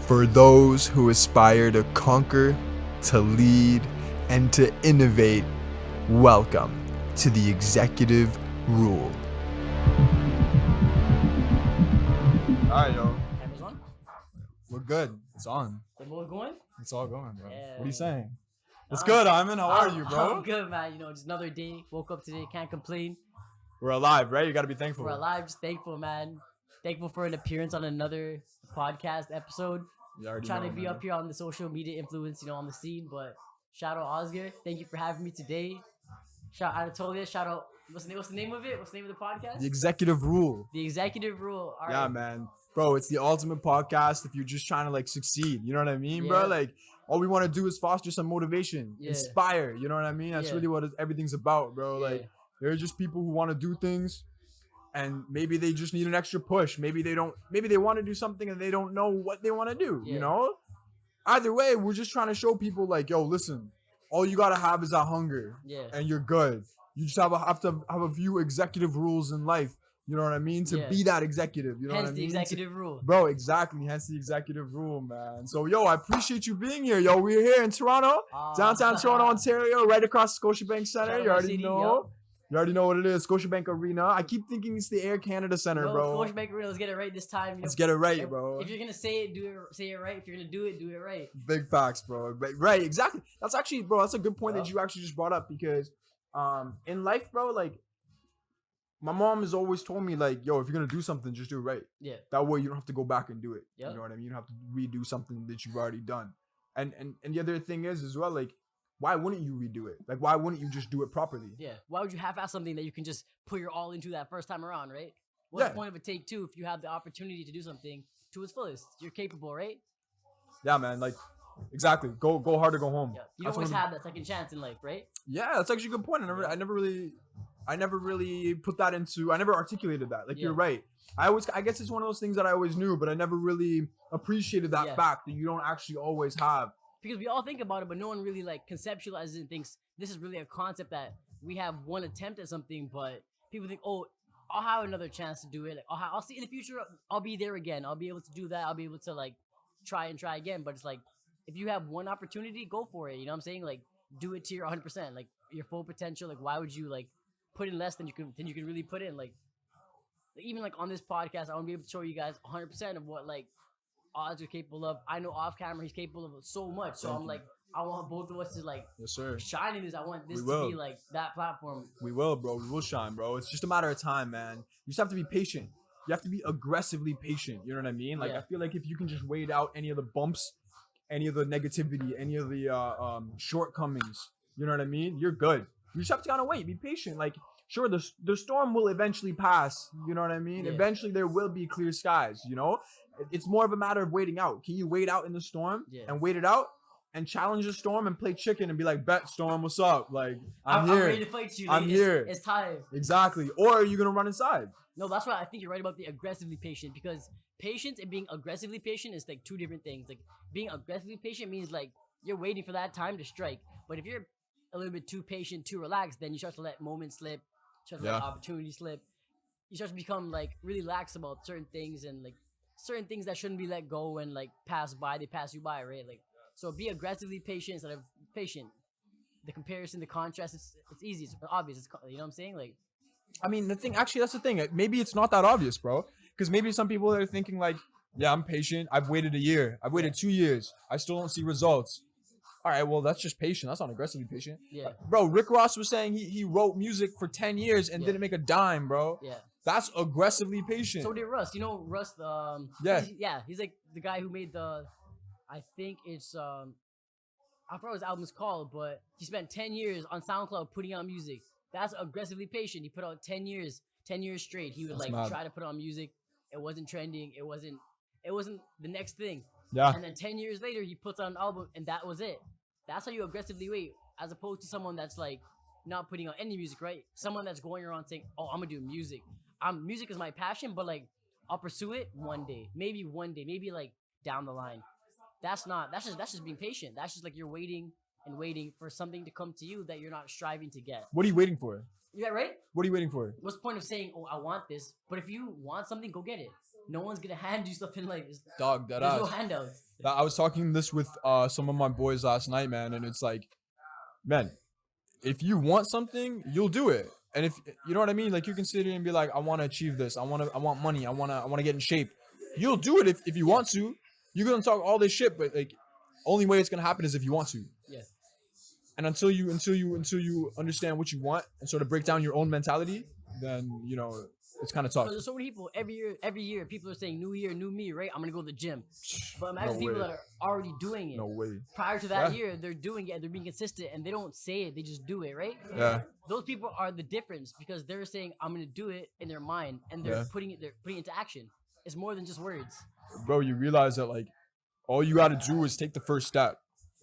For those who aspire to conquer, to lead, and to innovate, welcome to the Executive Rule. Alright, yo. Camera's on? We're good. It's on. The both going? It's all going, bro. Yeah. What are you saying? It's good, Ayman. How are you, bro? I'm good, man. You know, just another day. Woke up today. Can't complain. We're alive, right? You gotta be thankful. We're alive. Just thankful, man. Thankful for an appearance on another podcast episode. Trying to be up here on the social media influence, on the scene. But shout out Ozgur. Thank you for having me today. Shout out Anatolia. Shout out. What's the name of it? What's the name of the podcast? The Executive Rule. The Executive Rule. All right. Yeah, man. Bro, it's the ultimate podcast if you're just trying to succeed. You know what I mean, bro? All we want to do is foster some motivation, inspire. You know what I mean? That's really what everything's about, bro. There are just people who want to do things, and maybe they just need an extra push. Maybe they don't. Maybe they want to do something and they don't know what they want to do. You know. Either way, we're just trying to show people yo, listen. All you gotta have is that hunger, and you're good. You just have to have a few executive rules in life. You know what I mean? To be that executive. You know what I mean? Hence the executive rule. Bro, exactly. Hence the executive rule, man. So, yo, I appreciate you being here. Yo, we're here in Toronto, downtown Toronto, Ontario, right across Scotiabank Center. You already know. You already know what it is. Scotiabank Arena. I keep thinking it's the Air Canada Center, bro. Scotiabank Arena. Let's get it right this time. Let's get it right, bro. If you're going to say it, say it right. If you're going to do it right. Big facts, bro. Right, exactly. That's actually, bro, that's a good point that you actually just brought up because in life, bro, my mom has always told me, yo, if you're going to do something, just do it right. Yeah. That way you don't have to go back and do it. You know what I mean? You don't have to redo something that you've already done. And the other thing is as well, why wouldn't you redo it? Why wouldn't you just do it properly? Yeah. Why would you half-ass something that you can just put your all into that first time around, right? What's the point of a take two if you have the opportunity to do something to its fullest? You're capable, right? Yeah, man. Exactly. Go hard or go home. Yeah. You don't always have that second chance in life, right? I that's actually a good point. I never really put that into. I never articulated that. You're right. I guess it's one of those things that I always knew, but I never really appreciated that fact that you don't actually always have. Because we all think about it, but no one really conceptualizes it and thinks this is really a concept that we have one attempt at something, but people think, oh, I'll have another chance to do it. I'll see in the future. I'll be there again. I'll be able to do that. I'll be able to try again. But it's if you have one opportunity, go for it. You know what I'm saying? Do it to your 100%, your full potential. Why would you put in less than you can really put in? Even on this podcast, I want to be able to show you guys 100% of what Odds are capable of. I know off camera he's capable of so much. So I want both of us to yes, sir. shine in this. I want this to be that platform. We will, bro. We will shine, bro. It's just a matter of time, man. You just have to be patient. You have to be aggressively patient. You know what I mean? I feel if you can just wait out any of the bumps, any of the negativity, any of the shortcomings, you know what I mean? You're good. You just have to kind of wait. Be patient. Sure, the storm will eventually pass. You know what I mean? Yeah. Eventually, there will be clear skies. You know, it's more of a matter of waiting out. Can you wait out in the storm and wait it out and challenge the storm and play chicken and be bet storm, what's up? I'm here. I'm ready to fight you. I'm here. It's time. Exactly. Or are you gonna run inside? No, that's why I think you're right about the aggressively patient, because patience and being aggressively patient is two different things. Being aggressively patient means you're waiting for that time to strike. But if you're a little bit too patient, too relaxed, then you start to let moments slip. Start to let opportunity slip. You start to become really lax about certain things and certain things that shouldn't be let go and pass by. They pass you by, right? So be aggressively patient instead of patient. The comparison, the contrast, it's easy. It's obvious. You know what I'm saying? I mean, that's the thing. Maybe it's not that obvious, bro. Because maybe some people are thinking yeah, I'm patient. I've waited a year. I've waited 2 years. I still don't see results. All right, well, that's just patient. That's not aggressively patient. Yeah. Bro, Rick Ross was saying he wrote music for 10 years and didn't make a dime, bro. Yeah. That's aggressively patient. So did Russ. You know Russ, he's the guy who made I think it's, I forgot what his album's called, but he spent 10 years on SoundCloud putting out music. That's aggressively patient. He put out 10 years straight. He would try to put out music. It wasn't trending. It wasn't the next thing. Yeah. And then 10 years later, he puts out an album, and that was it. That's how you aggressively wait, as opposed to someone that's not putting out any music, right? Someone that's going around saying, "Oh, I'm gonna do music. Music is my passion, but I'll pursue it one day, maybe down the line." That's just being patient. That's just you're waiting and waiting for something to come to you that you're not striving to get. What are you waiting for? Yeah, right? What are you waiting for? What's the point of saying, "Oh, I want this"? But if you want something, go get it. No one's gonna hand you stuff in like Dog, there's no handouts. I was talking this with some of my boys last night, man, and it's like, man, if you want something, you'll do it. And if you know what I mean, like you can sit here and be like, I want to achieve this. I want money. I want to get in shape. You'll do it if you want to. You're gonna talk all this shit, but like, only way it's gonna happen is if you want to. Yeah. And until you understand what you want and sort of break down your own mentality, then you know it's kind of tough. There's so many people every year people are saying new year, new me, right? I'm gonna go to the gym. But imagine people that are already doing it. No way. Prior to that year, they're doing it and they're being consistent and they don't say it, they just do it, right? Yeah. Those people are the difference because they're saying I'm gonna do it in their mind and they're putting it into action. It's more than just words. Bro, you realize that like all you gotta do is take the first step.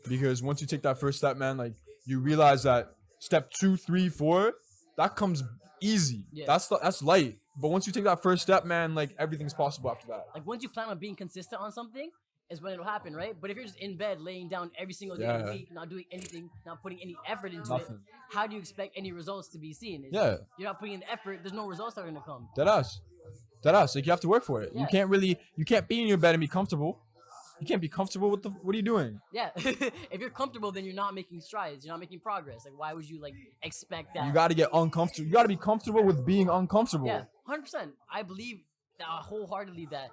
Because once you take that first step, man, like you realize that step 2, 3, 4, that comes easy. Yeah. That's light. But once you take that first step, man, like everything's possible after that. Like once you plan on being consistent on something, is when it'll happen, right? But if you're just in bed laying down every single day of the week, not doing anything, not putting any effort into it, how do you expect any results to be seen? You're not putting in the effort, there's no results that are gonna come. Deadass. Like you have to work for it. Yeah. You can't be in your bed and be comfortable. You can't be comfortable with what are you doing? Yeah. If you're comfortable, then you're not making strides. You're not making progress. Like, why would you, like, expect that? You got to get uncomfortable. You got to be comfortable with being uncomfortable. Yeah, 100%. I believe wholeheartedly that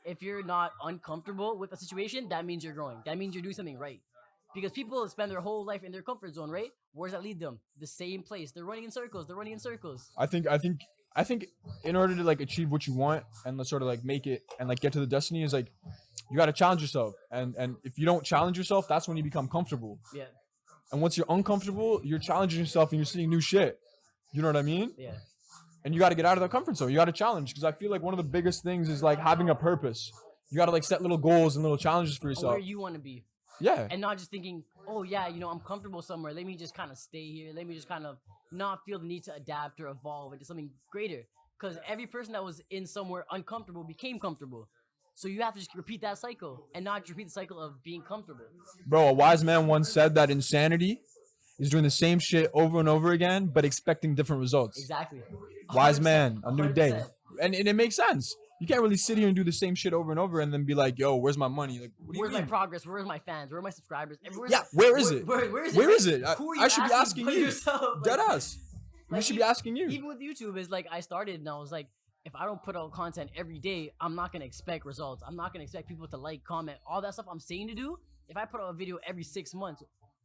if you're not uncomfortable with a situation, that means you're growing. That means you're doing something right. Because people spend their whole life in their comfort zone, right? Where does that lead them? The same place. They're running in circles. I think in order to, like, achieve what you want and let's sort of, like, make it and, like, get to the destiny is, like, you got to challenge yourself. And if you don't challenge yourself, that's when you become comfortable. Yeah. And once you're uncomfortable, you're challenging yourself and you're seeing new shit. You know what I mean? Yeah. And you got to get out of the comfort zone. You got to challenge. Because I feel like one of the biggest things is, like, having a purpose. You got to, like, set little goals and little challenges for yourself. Where you want to be. Yeah. And not just thinking, oh, yeah, you know, I'm comfortable somewhere. Let me just kind of stay here. Let me just kind of not feel the need to adapt or evolve into something greater. Because every person that was in somewhere uncomfortable became comfortable. So you have to just repeat that cycle and not repeat the cycle of being comfortable. Bro, a wise man once said that insanity is doing the same shit over and over again, but expecting different results. Exactly. Wise man, a new 100%. day. And it makes sense. You can't really sit here and do the same shit over and over and then be like, yo, where's my money? Like, what do you where's mean? my progress? Where's my fans? Where are my subscribers? Where is it? Where is it? Where is it? Who are you I should be asking you. Yourself? Deadass. Like, we should be asking you. Even with YouTube, it's like I started and I was like, if I don't put out content every day, I'm not going to expect results. I'm not going to expect people to like, comment, all that stuff I'm saying to do. If I put out a video every 6 months,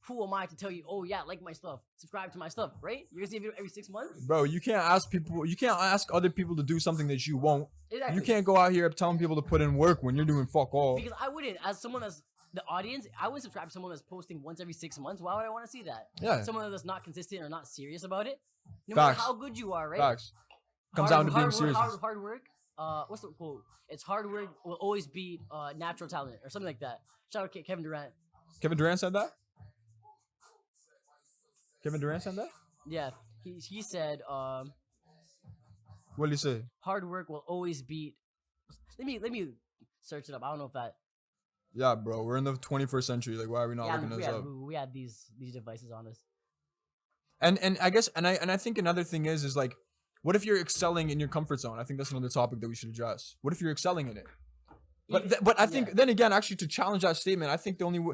who am I to tell you, oh yeah, like my stuff, subscribe to my stuff, right? You're going to see a video every 6 months? Bro, you can't ask other people to do something that you won't. Exactly. You can't go out here telling people to put in work when you're doing fuck all. Because I wouldn't, as someone that's the audience, I wouldn't subscribe to someone that's posting once every 6 months. Why would I want to see that? Yeah. Someone that's not consistent or not serious about it. No Facts. matter how good you are, right? Facts. Comes down to being serious. Hard work. What's the quote? It's hard work will always beat natural talent or something like that. Shout out to Kevin Durant. Kevin Durant said that? Kevin Durant said that? Yeah. He said, what did he say? Hard work will always beat. Let me search it up. I don't know if that. Yeah, bro. We're in the 21st century. Like, why are we not looking this up? We had these devices on us. And I guess I think another thing is like, what if you're excelling in your comfort zone? I think that's another topic that we should address. What if you're excelling in it? But I think then again, actually, to challenge that statement, I think the only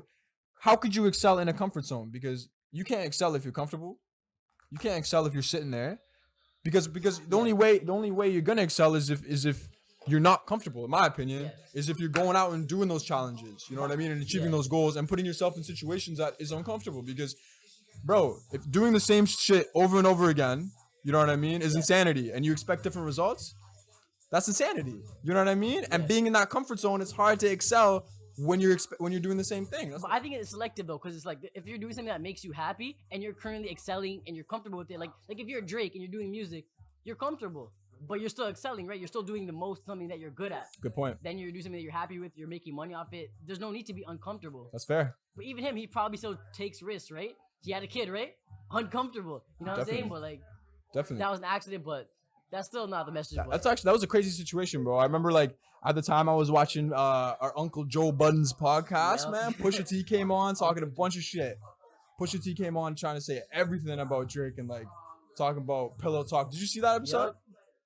how could you excel in a comfort zone? Because you can't excel if you're comfortable. You can't excel if you're sitting there. Because the only way you're gonna excel is if you're not comfortable, in my opinion, is if you're going out and doing those challenges. You know what I mean? And achieving those goals and putting yourself in situations that is uncomfortable. Because, bro, if doing the same shit over and over again, you know what I mean, is insanity, and you expect different results, that's insanity. You know what I mean? And being in that comfort zone, it's hard to excel when you're doing the same thing. But I think it's selective though, because it's like if you're doing something that makes you happy and you're currently excelling and you're comfortable with it, like if you're Drake and you're doing music, you're comfortable, but you're still excelling, right? You're still doing the most something that you're good at. Good point. Then you're doing something that you're happy with. You're making money off it. There's no need to be uncomfortable. That's fair. But even him, he probably still takes risks, right? He had a kid, right? Uncomfortable. You know what I'm saying? But like. Definitely. That was an accident, but that's still not the message. That was a crazy situation, bro. I remember like at the time I was watching our Uncle Joe Budden's podcast, man. Pusha T came on talking a bunch of shit. Pusha T came on trying to say everything about Drake and like talking about pillow talk. Did you see that episode?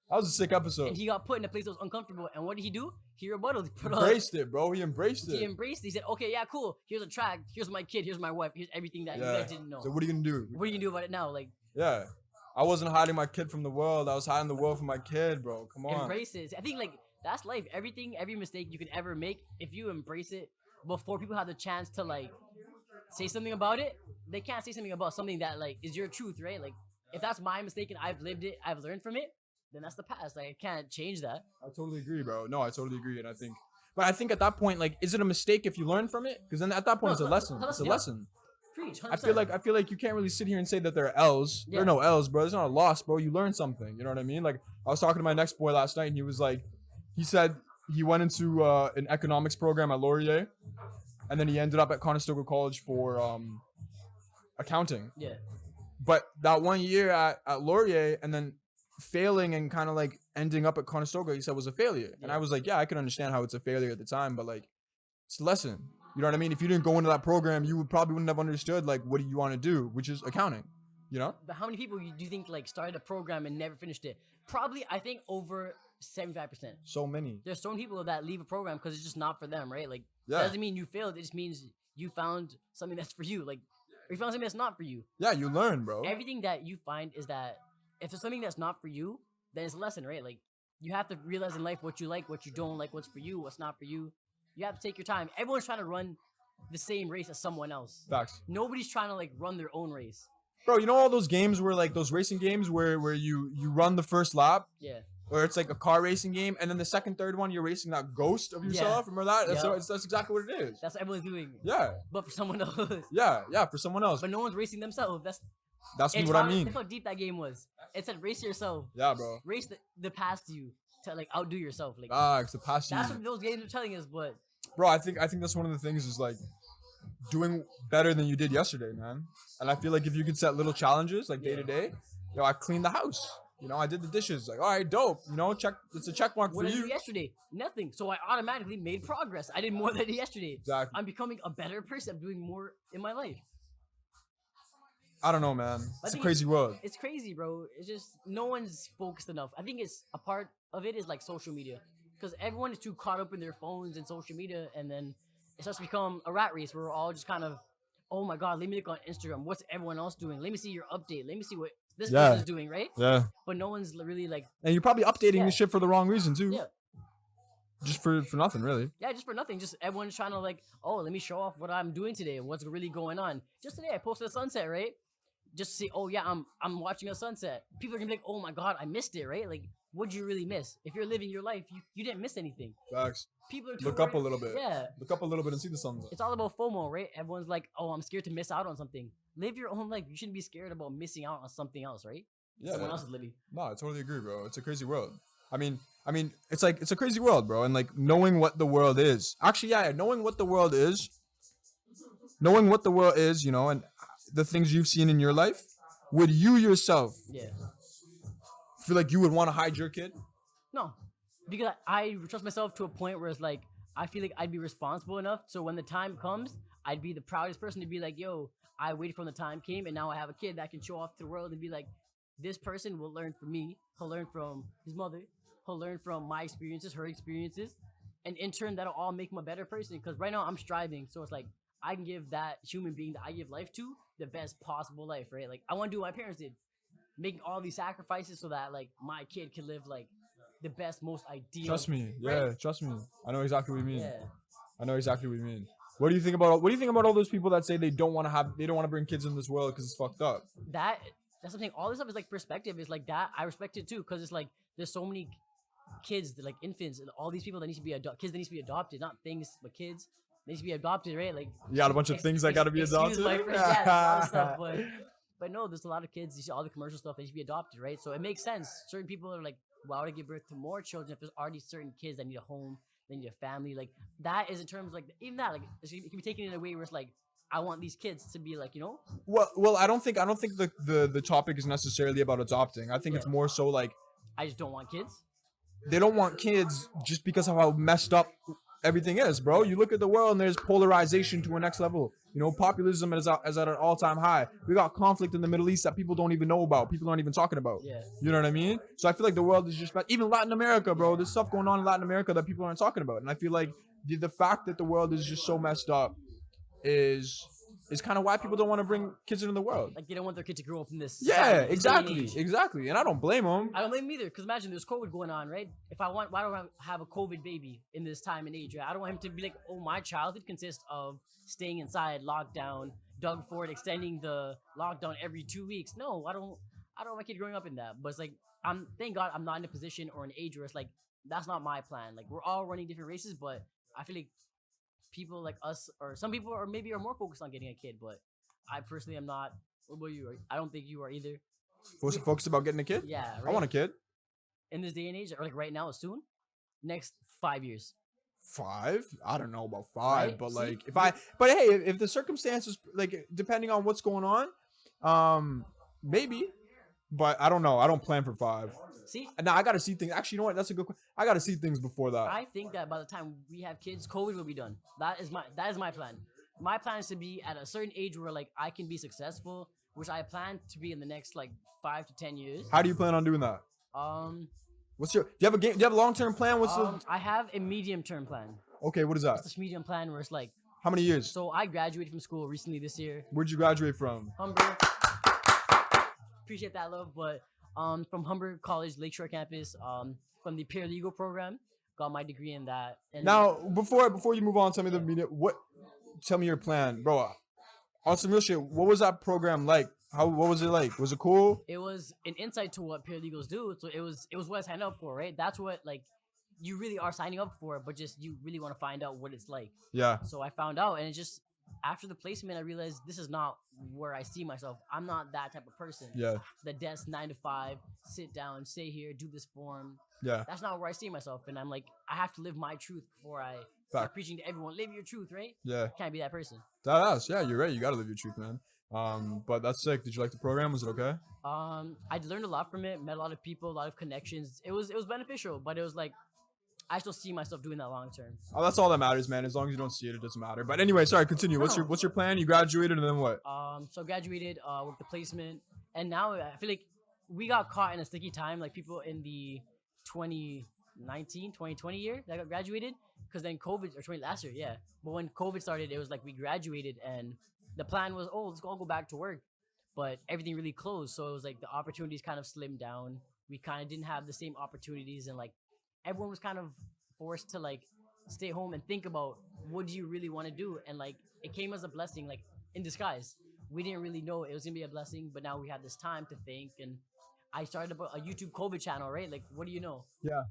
That was a sick episode. And he got put in a place that was uncomfortable. And what did he do? He rebutted. He embraced it, bro. He embraced it. He embraced it. He said, okay, yeah, cool. Here's a track. Here's my kid. Here's my wife. Here's everything that you guys didn't know. So what are you going to do? What are you going to do about it now? Like, yeah. I wasn't hiding my kid from the world. I was hiding the world from my kid, bro. Come on. Embrace it. I think, like, that's life. Every mistake you can ever make, if you embrace it before people have the chance to, like, say something about it, they can't say something about something that, like, is your truth, right? Like, if that's my mistake and I've lived it, I've learned from it, then that's the past. Like, I can't change that. I totally agree, bro. No, I totally agree. And I think at that point, like, is it a mistake if you learn from it? Because then at that point, it's a lesson. It's a lesson. Preach, 100%. I feel like you can't really sit here and say that there are L's. Yeah. There are no L's, bro. There's not a loss, bro. You learn something. You know what I mean? Like, I was talking to my next boy last night, and he was like, he said he went into an economics program at Laurier, and then he ended up at Conestoga College for accounting. Yeah. But that 1 year at Laurier, and then failing and kind of like ending up at Conestoga, he said was a failure. Yeah. And I was like, yeah, I can understand how it's a failure at the time, but like, it's a lesson. You know what I mean? If you didn't go into that program, you probably wouldn't have understood like what do you want to do, which is accounting. You know? But how many people do you think like started a program and never finished it? Probably, I think over 75%. So many. There's so many people that leave a program because it's just not for them, right? Like, that doesn't mean you failed. It just means you found something that's for you. Like, or you found something that's not for you. Yeah, you learn, bro. Everything that you find is that if there's something that's not for you, then it's a lesson, right? Like, you have to realize in life what you like, what you don't like, what's for you, what's not for you. You have to take your time. Everyone's trying to run the same race as someone else. Facts. Nobody's trying to like run their own race. Bro, you know all those games where like those racing games where you run the first lap? Yeah. Or it's like a car racing game, and then the second, third one, you're racing that ghost of yourself. Yeah. Remember that? That's exactly what it is. That's what everyone's doing. Yeah. But for someone else. Yeah, for someone else. But no one's racing themselves. That's what I mean. That's how deep that game was. It said race yourself. Yeah, bro. Race the past you to like outdo yourself. Like, it's the past you. That's what those games are telling us, but. Bro, I think that's one of the things is like doing better than you did yesterday, man. And I feel like if you could set little challenges like day to day, I cleaned the house. I did the dishes. Like, all right, dope. Check. It's a check mark for you. What did I do yesterday? Nothing. So I automatically made progress. I did more than I did yesterday. Exactly. I'm becoming a better person. I'm doing more in my life. I don't know, man. It's a crazy world. It's crazy, bro. It's just no one's focused enough. I think it's a part of it is like social media. Because everyone is too caught up in their phones and social media, and then it starts to become a rat race where we're all just kind of, oh my God, let me look on Instagram. What's everyone else doing? Let me see your update. Let me see what this person's doing, right? Yeah. But no one's really like... And you're probably updating this shit for the wrong reason, too. Yeah. Just for nothing, really. Yeah, just for nothing. Just everyone's trying to like, oh, let me show off what I'm doing today and what's really going on. Just today, I posted a sunset, right? Just to say, oh yeah, I'm watching a sunset. People are gonna be like, oh my God, I missed it, right? Like, what'd you really miss? If you're living your life, you didn't miss anything. Facts. People are look up a little bit. Yeah. Look up a little bit and see the sunset. It's all about FOMO, right? Everyone's like, oh, I'm scared to miss out on something. Live your own life. You shouldn't be scared about missing out on something else, right? Yeah. Someone else is living. No, I totally agree, bro. It's a crazy world. I mean, it's a crazy world, bro. And like knowing what the world is. Actually, knowing what the world is. Knowing what the world is, and the things you've seen in your life. Would you yourself feel like you would want to hide your kid? No, because I trust myself to a point where it's like, I feel like I'd be responsible enough. So when the time comes, I'd be the proudest person to be like, yo, I waited for when the time came and now I have a kid that can show off to the world and be like, this person will learn from me. He'll learn from his mother. He'll learn from my experiences, her experiences. And in turn, that'll all make him a better person. Because right now I'm striving. So it's like, I can give that human being that I give life to the best possible life, right? Like, I want to do what my parents did. Making all these sacrifices so that, like, my kid can live, like, the best, most ideal. Trust me. Yeah, right? Trust me. I know exactly what you mean. Yeah. I know exactly what you mean. What do you think about all those people that say they don't want to bring kids in this world because it's fucked up? That's something. All this stuff is like perspective. Is like that. I respect it too because it's like there's so many kids, like infants, and all these people that need to be kids that need to be adopted, not things, but kids. They need to be adopted, right? Like you got a bunch of things that got to be adopted. Stuff, but no, there's a lot of kids. You see all the commercial stuff. They need to be adopted, right? So it makes sense. Certain people are like, why would I give birth to more children if there's already certain kids that need a home, they need a family? Like that is in terms of like even that, like it can be taken in a way where it's like, I want these kids to be like, Well, I don't think the topic is necessarily about adopting. I think it's more so like I just don't want kids. They don't want kids just because of how messed up everything is, bro. You look at the world and there's polarization to a next level. You know, populism is at an all-time high. We got conflict in the Middle East that people don't even know about. People aren't even talking about. Yeah. You know what I mean? So I feel like the world is just, even Latin America, bro. There's stuff going on in Latin America that people aren't talking about. And I feel like the fact that the world is just so messed up is kind of why people don't want to bring kids into the world. Like they don't want their kid to grow up in this. Yeah, exactly. And I don't blame them. I don't blame them either, because imagine there's COVID going on, right? Why don't I have a COVID baby in this time and age? Right? I don't want him to be like, oh, my childhood consists of staying inside, lockdown, Doug Ford extending the lockdown every 2 weeks. No, I don't want my kid growing up in that. But it's like, thank God I'm not in a position or an age where it's like, that's not my plan. Like, we're all running different races, but I feel like people like us, or some people are more focused on getting a kid, but I personally am not. What about you? I don't think you are either. Focused about getting a kid? Yeah, right? I want a kid. In this day and age, or like right now, soon, next 5 years. 5? I don't know about 5, Right? but See? like but hey, if the circumstances, like depending on what's going on, maybe, but I don't know. I don't plan for 5. See? Now I gotta see things. Actually, you know what? That's a good question. I gotta see things before that. I think that by the time we have kids, COVID will be done. That is my plan. My plan is to be at a certain age where like I can be successful, which I plan to be in the next like 5 to 10 years. How do you plan on doing that? Do you have a long-term plan? I have a medium-term plan. Okay, what is that? It's this medium plan where it's like, how many years? so I graduated from school recently this year. Where'd you graduate from? Humber. Appreciate that, love. But from Humber College, Lakeshore campus, from the paralegal program, got my degree in that. And now, before you move on, tell me your plan, bro. On some real shit, what was that program like? What was it like? Was it cool? It was an insight to what paralegals do. So it was what I signed up for, right? That's what like you really are signing up for, but just you really want to find out what it's like. Yeah. So I found out, and it just after the placement, I realized this is not where I see myself. I'm not that type of person. Yeah. The desk 9 to 5, sit down, stay here, do this form. Yeah. That's not where I see myself, and I'm like, I have to live my truth before I start preaching to everyone. Live your truth, right? Yeah. Can't be that person. Yeah, you're right. You gotta live your truth, man. But that's sick. Did you like the program? Was it okay? I learned a lot from it. Met a lot of people, a lot of connections. It was beneficial, but it was like I still see myself doing that long term. Oh, that's all that matters, man. As long as you don't see it, it doesn't matter. But anyway, sorry. Continue. What's your plan? You graduated and then what? So graduated with the placement, and now I feel like we got caught in a sticky time, like people in the 2019, 2020 year that got graduated, because then COVID, or last year, yeah. But when COVID started, it was like we graduated and the plan was, let's all go back to work. But everything really closed. So it was like the opportunities kind of slimmed down. We kind of didn't have the same opportunities. And like everyone was kind of forced to like stay home and think about what do you really want to do. And like it came as a blessing, like in disguise. We didn't really know it was going to be a blessing. But now we have this time to think. And I started a YouTube COVID channel, right? Like, what do you know? Yeah.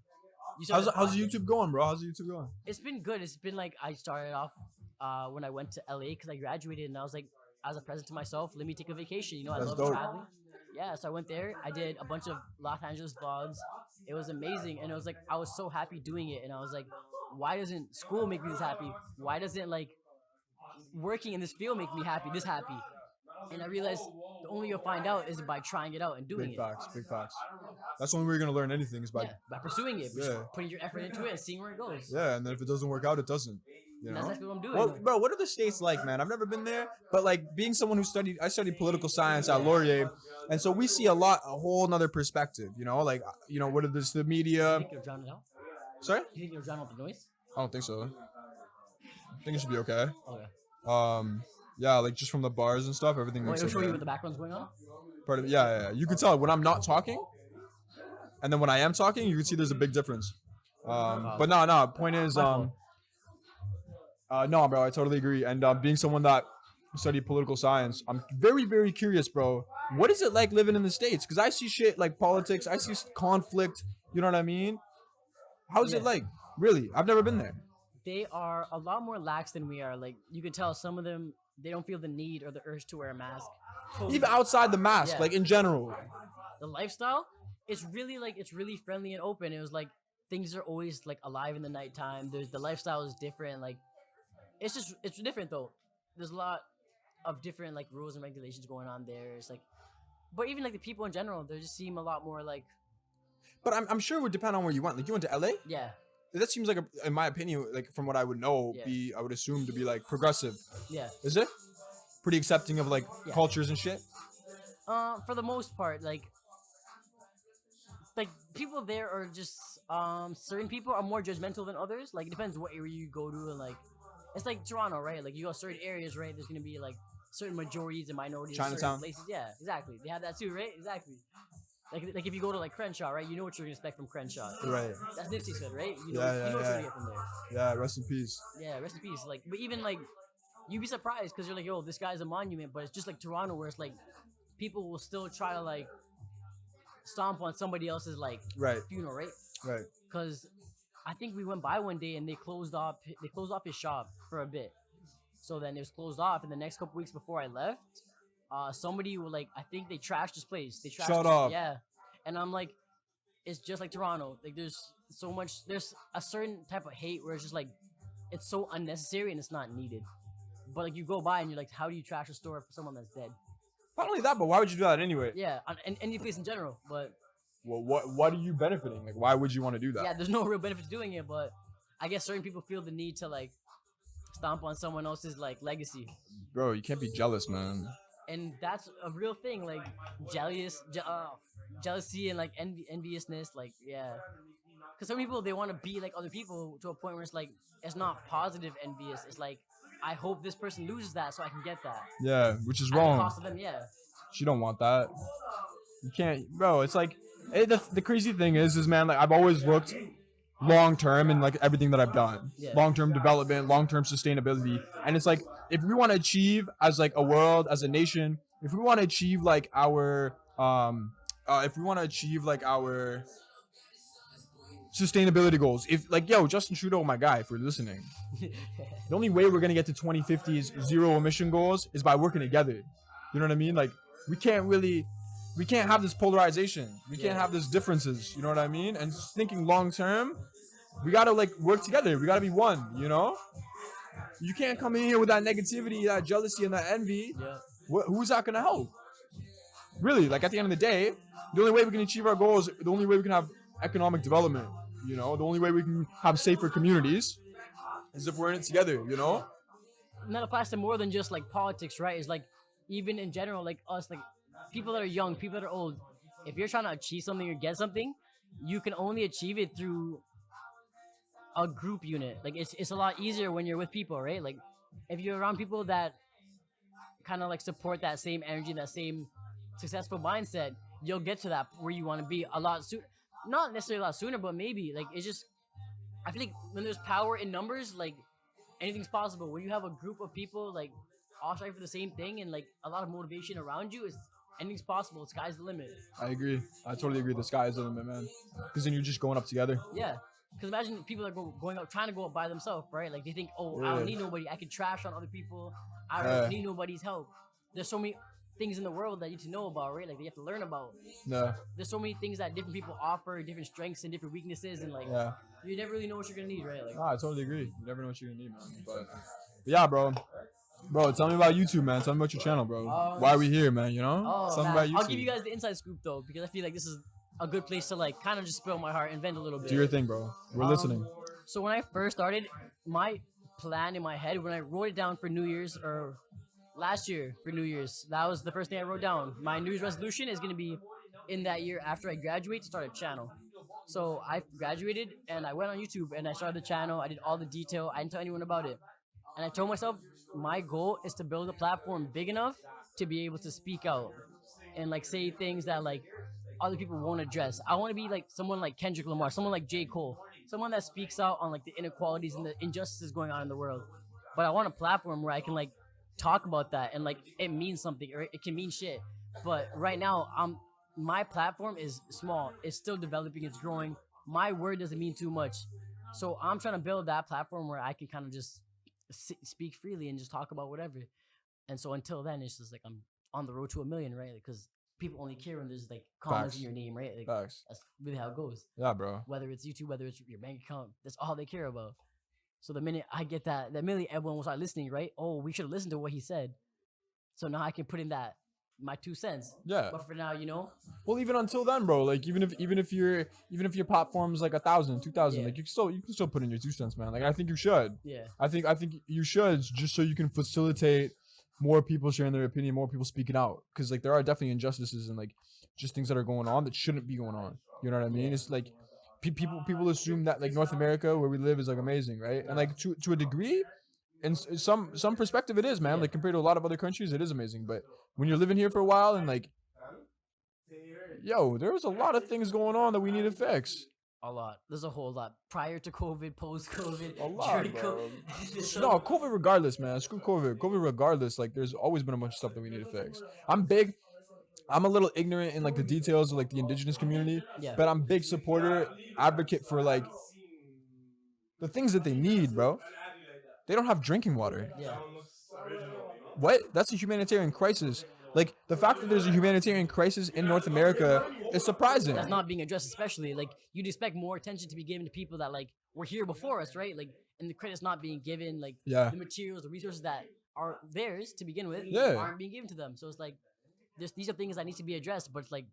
How's YouTube going, bro? How's YouTube going? It's been good. It's been like I started off when I went to LA because I graduated, and I was like, as a present to myself, let me take a vacation. You know, I love traveling. Yeah, so I went there. I did a bunch of Los Angeles vlogs. It was amazing, and it was like I was so happy doing it, and I was like, why doesn't school make me this happy? Why doesn't like working in this field make me this happy? And I realized the only way you'll find out is by trying it out and doing it. Big facts. That's the only way you're gonna learn anything is by pursuing it, putting your effort into it and seeing where it goes. Yeah, and then if it doesn't work out, it doesn't. You know? That's exactly what I'm doing. Well, bro, what are the states like, man? I've never been there, but like being someone I studied political science at Laurier, and so we see a whole nother perspective. You know, like what are the media? You think you'll drown it out? Sorry? You think you'll drown out the noise? I don't think so. I think it should be okay. Okay. Yeah, like just from the bars and stuff, everything. Wait, I'll show you what the background's going on. Part of yeah. You can tell when I'm not talking, and then when I am talking, you can see there's a big difference. But no. Point is, no, bro, I totally agree. And being someone that studied political science, I'm very, very curious, bro. What is it like living in the States? Because I see shit like politics, I see conflict. You know what I mean? How's it like? Really, I've never been there. They are a lot more lax than we are. Like you can tell, some of them they don't feel the need or the urge to wear a mask. Even outside the mask, like in general. The lifestyle, it's really friendly and open. It was like things are always like alive in the nighttime. The lifestyle is different. Like it's different though. There's a lot of different like rules and regulations going on there. It's like, but even like the people in general, they just seem a lot more like. But I'm sure it would depend on where you went. Like you went to LA? Yeah. that seems like, in my opinion, like from what I would know, I would assume to be like progressive. Yeah. Is it? Pretty accepting of like cultures and shit. For the most part, like people there are just certain people are more judgmental than others. Like it depends what area you go to, and like it's like Toronto, right? Like you go certain areas, right? There's gonna be like certain majorities and minorities. Chinatown. Places. Yeah, exactly. They have that too, right? Exactly. Like if you go to like Crenshaw, right? You know what you're gonna expect from Crenshaw. Right. That's Nipsey's hood, right? You know, Yeah, you know what you're gonna get from there. Yeah, rest in peace. Yeah, rest in peace. Like, but even like, you'd be surprised because you're like, yo, this guy's a monument, but it's just like Toronto, where it's like, people will still try to like stomp on somebody else's like funeral, right? Right. Because I think we went by one day and they closed off his shop for a bit. So then it was closed off, and the next couple weeks before I left, somebody would like, I think they trashed his place. They trashed. Shut up. Yeah, and I'm like, it's just like Toronto. Like there's a certain type of hate where it's just like, it's so unnecessary and it's not needed. But like you go by and you're like, how do you trash a store for someone that's dead? Not only that, but why would you do that anyway? Yeah, and any place in general. But well, what are you benefiting? Like, why would you want to do that? Yeah, there's no real benefit to doing it, but I guess certain people feel the need to like stomp on someone else's like legacy. Bro, you can't be jealous, man. And that's a real thing, like jealousy and like enviousness, like because some people, they want to be like other people to a point where it's like, it's not positive envious. It's like, I hope this person loses that so I can get that. Yeah, which is at wrong. The cost of them, You don't want that. You can't, bro. It's like the crazy thing is man, like I've always looked long term in like everything that I've done. Long term development, long term sustainability, and it's like, if we want to achieve as like a world, as a nation, if we want to achieve like our sustainability goals, if like, yo, Justin Trudeau, my guy, if you're listening, the only way we're gonna get to 2050's zero emission goals is by working together. You know what I mean? Like we can't have this polarization. We can't have these differences. You know what I mean? And just thinking long term, we gotta like work together. We gotta be one. You know? You can't come in here with that negativity, that jealousy, and that envy. Yeah. Who's that gonna help? Really? Like at the end of the day, the only way we can achieve our goals, the only way we can have economic development, you know, the only way we can have safer communities is if we're in it together. You know? And that applies to more than just like politics, right? It's like, even in general, like us, like people that are young, people that are old, if you're trying to achieve something or get something, you can only achieve it through a group unit. Like it's a lot easier when you're with people, right? Like if you're around people that kind of like support that same energy, that same successful mindset, you'll get to that where you want to be a lot sooner. Not necessarily a lot sooner, but maybe. Like it's just, I feel like when there's power in numbers, like anything's possible. When you have a group of people like all trying for the same thing and like a lot of motivation around you, is anything's possible. Sky's the limit. I agree. I totally agree. The sky is the limit, man. Because then you're just going up together. Yeah. Because imagine people are going up, trying to go up by themselves, right? Like they think, oh, I don't need nobody. I can trash on other people. I don't need nobody's help. There's so many things in the world that you need to know about, right? Like, you have to learn about. Yeah. There's so many things that different people offer, different strengths and different weaknesses, and like, you never really know what you're gonna need, right? Like, I totally agree. You never know what you're gonna need, man. But yeah, bro. Bro, tell me about YouTube, man. Tell me about your channel, bro. Why are we here, man? You know? Tell me about YouTube. I'll give you guys the inside scoop though, because I feel like this is a good place to like kind of just spill my heart and vent a little bit. Do your thing, bro. We're listening. So when I first started, my plan in my head, when I wrote it down for New Year's, or last year for New Year's, that was the first thing I wrote down. My New Year's resolution is going to be in that year after I graduate to start a channel. So I graduated and I went on YouTube and I started the channel. I did all the detail. I didn't tell anyone about it. And I told myself my goal is to build a platform big enough to be able to speak out and like say things that like other people won't address. I want to be like someone like Kendrick Lamar, someone like J. Cole, someone that speaks out on like the inequalities and the injustices going on in the world. But I want a platform where I can like talk about that and like it means something, or it can mean shit. But right now, my platform is small. It's still developing. It's growing. My word doesn't mean too much. So I'm trying to build that platform where I can kind of just speak freely and just talk about whatever. And so until then, it's just like I'm on the road to 1 million, right? Because people only care when there's like comments in your name, right? Like, that's really how it goes. Yeah, bro. Whether it's YouTube, whether it's your bank account, that's all they care about. So the minute I get that minute everyone will start listening, right? Oh, we should listen to what he said. So now I can put in that my 2 cents. Yeah. But for now, you know. Well, even until then, bro. Like even if your platform's like 1,000, 2,000, Yeah. like you can still put in your 2 cents, man. Like I think you should. Yeah. I think you should, just so you can facilitate more people sharing their opinion, more people speaking out, because like there are definitely injustices and like just things that are going on that shouldn't be going on. You know what I mean? Yeah. It's like people assume that like North America, where we live, is like amazing, right? And like to a degree, in some perspective, it is, man. Yeah. Like compared to a lot of other countries, it is amazing. But when you're living here for a while and like, yo, there's a lot of things going on that we need to fix. A lot. There's a whole lot. Prior to COVID, post COVID, A lot, during bro. COVID. No, COVID regardless, man. Screw COVID. COVID regardless. Like, there's always been a bunch of stuff that we need to fix. I'm a little ignorant in like the details of like the indigenous community, Yeah. but I'm big supporter, advocate for like the things that they need, bro. They don't have drinking water. Yeah. What? That's a humanitarian crisis. Like the fact that there's a humanitarian crisis in North America is surprising. That's not being addressed, especially like you'd expect more attention to be given to people that like were here before us, right? Like, and the credit's not being given. Like, Yeah. the materials, the resources that are theirs to begin with, Yeah. aren't being given to them. So it's like, these are things that need to be addressed, but it's like,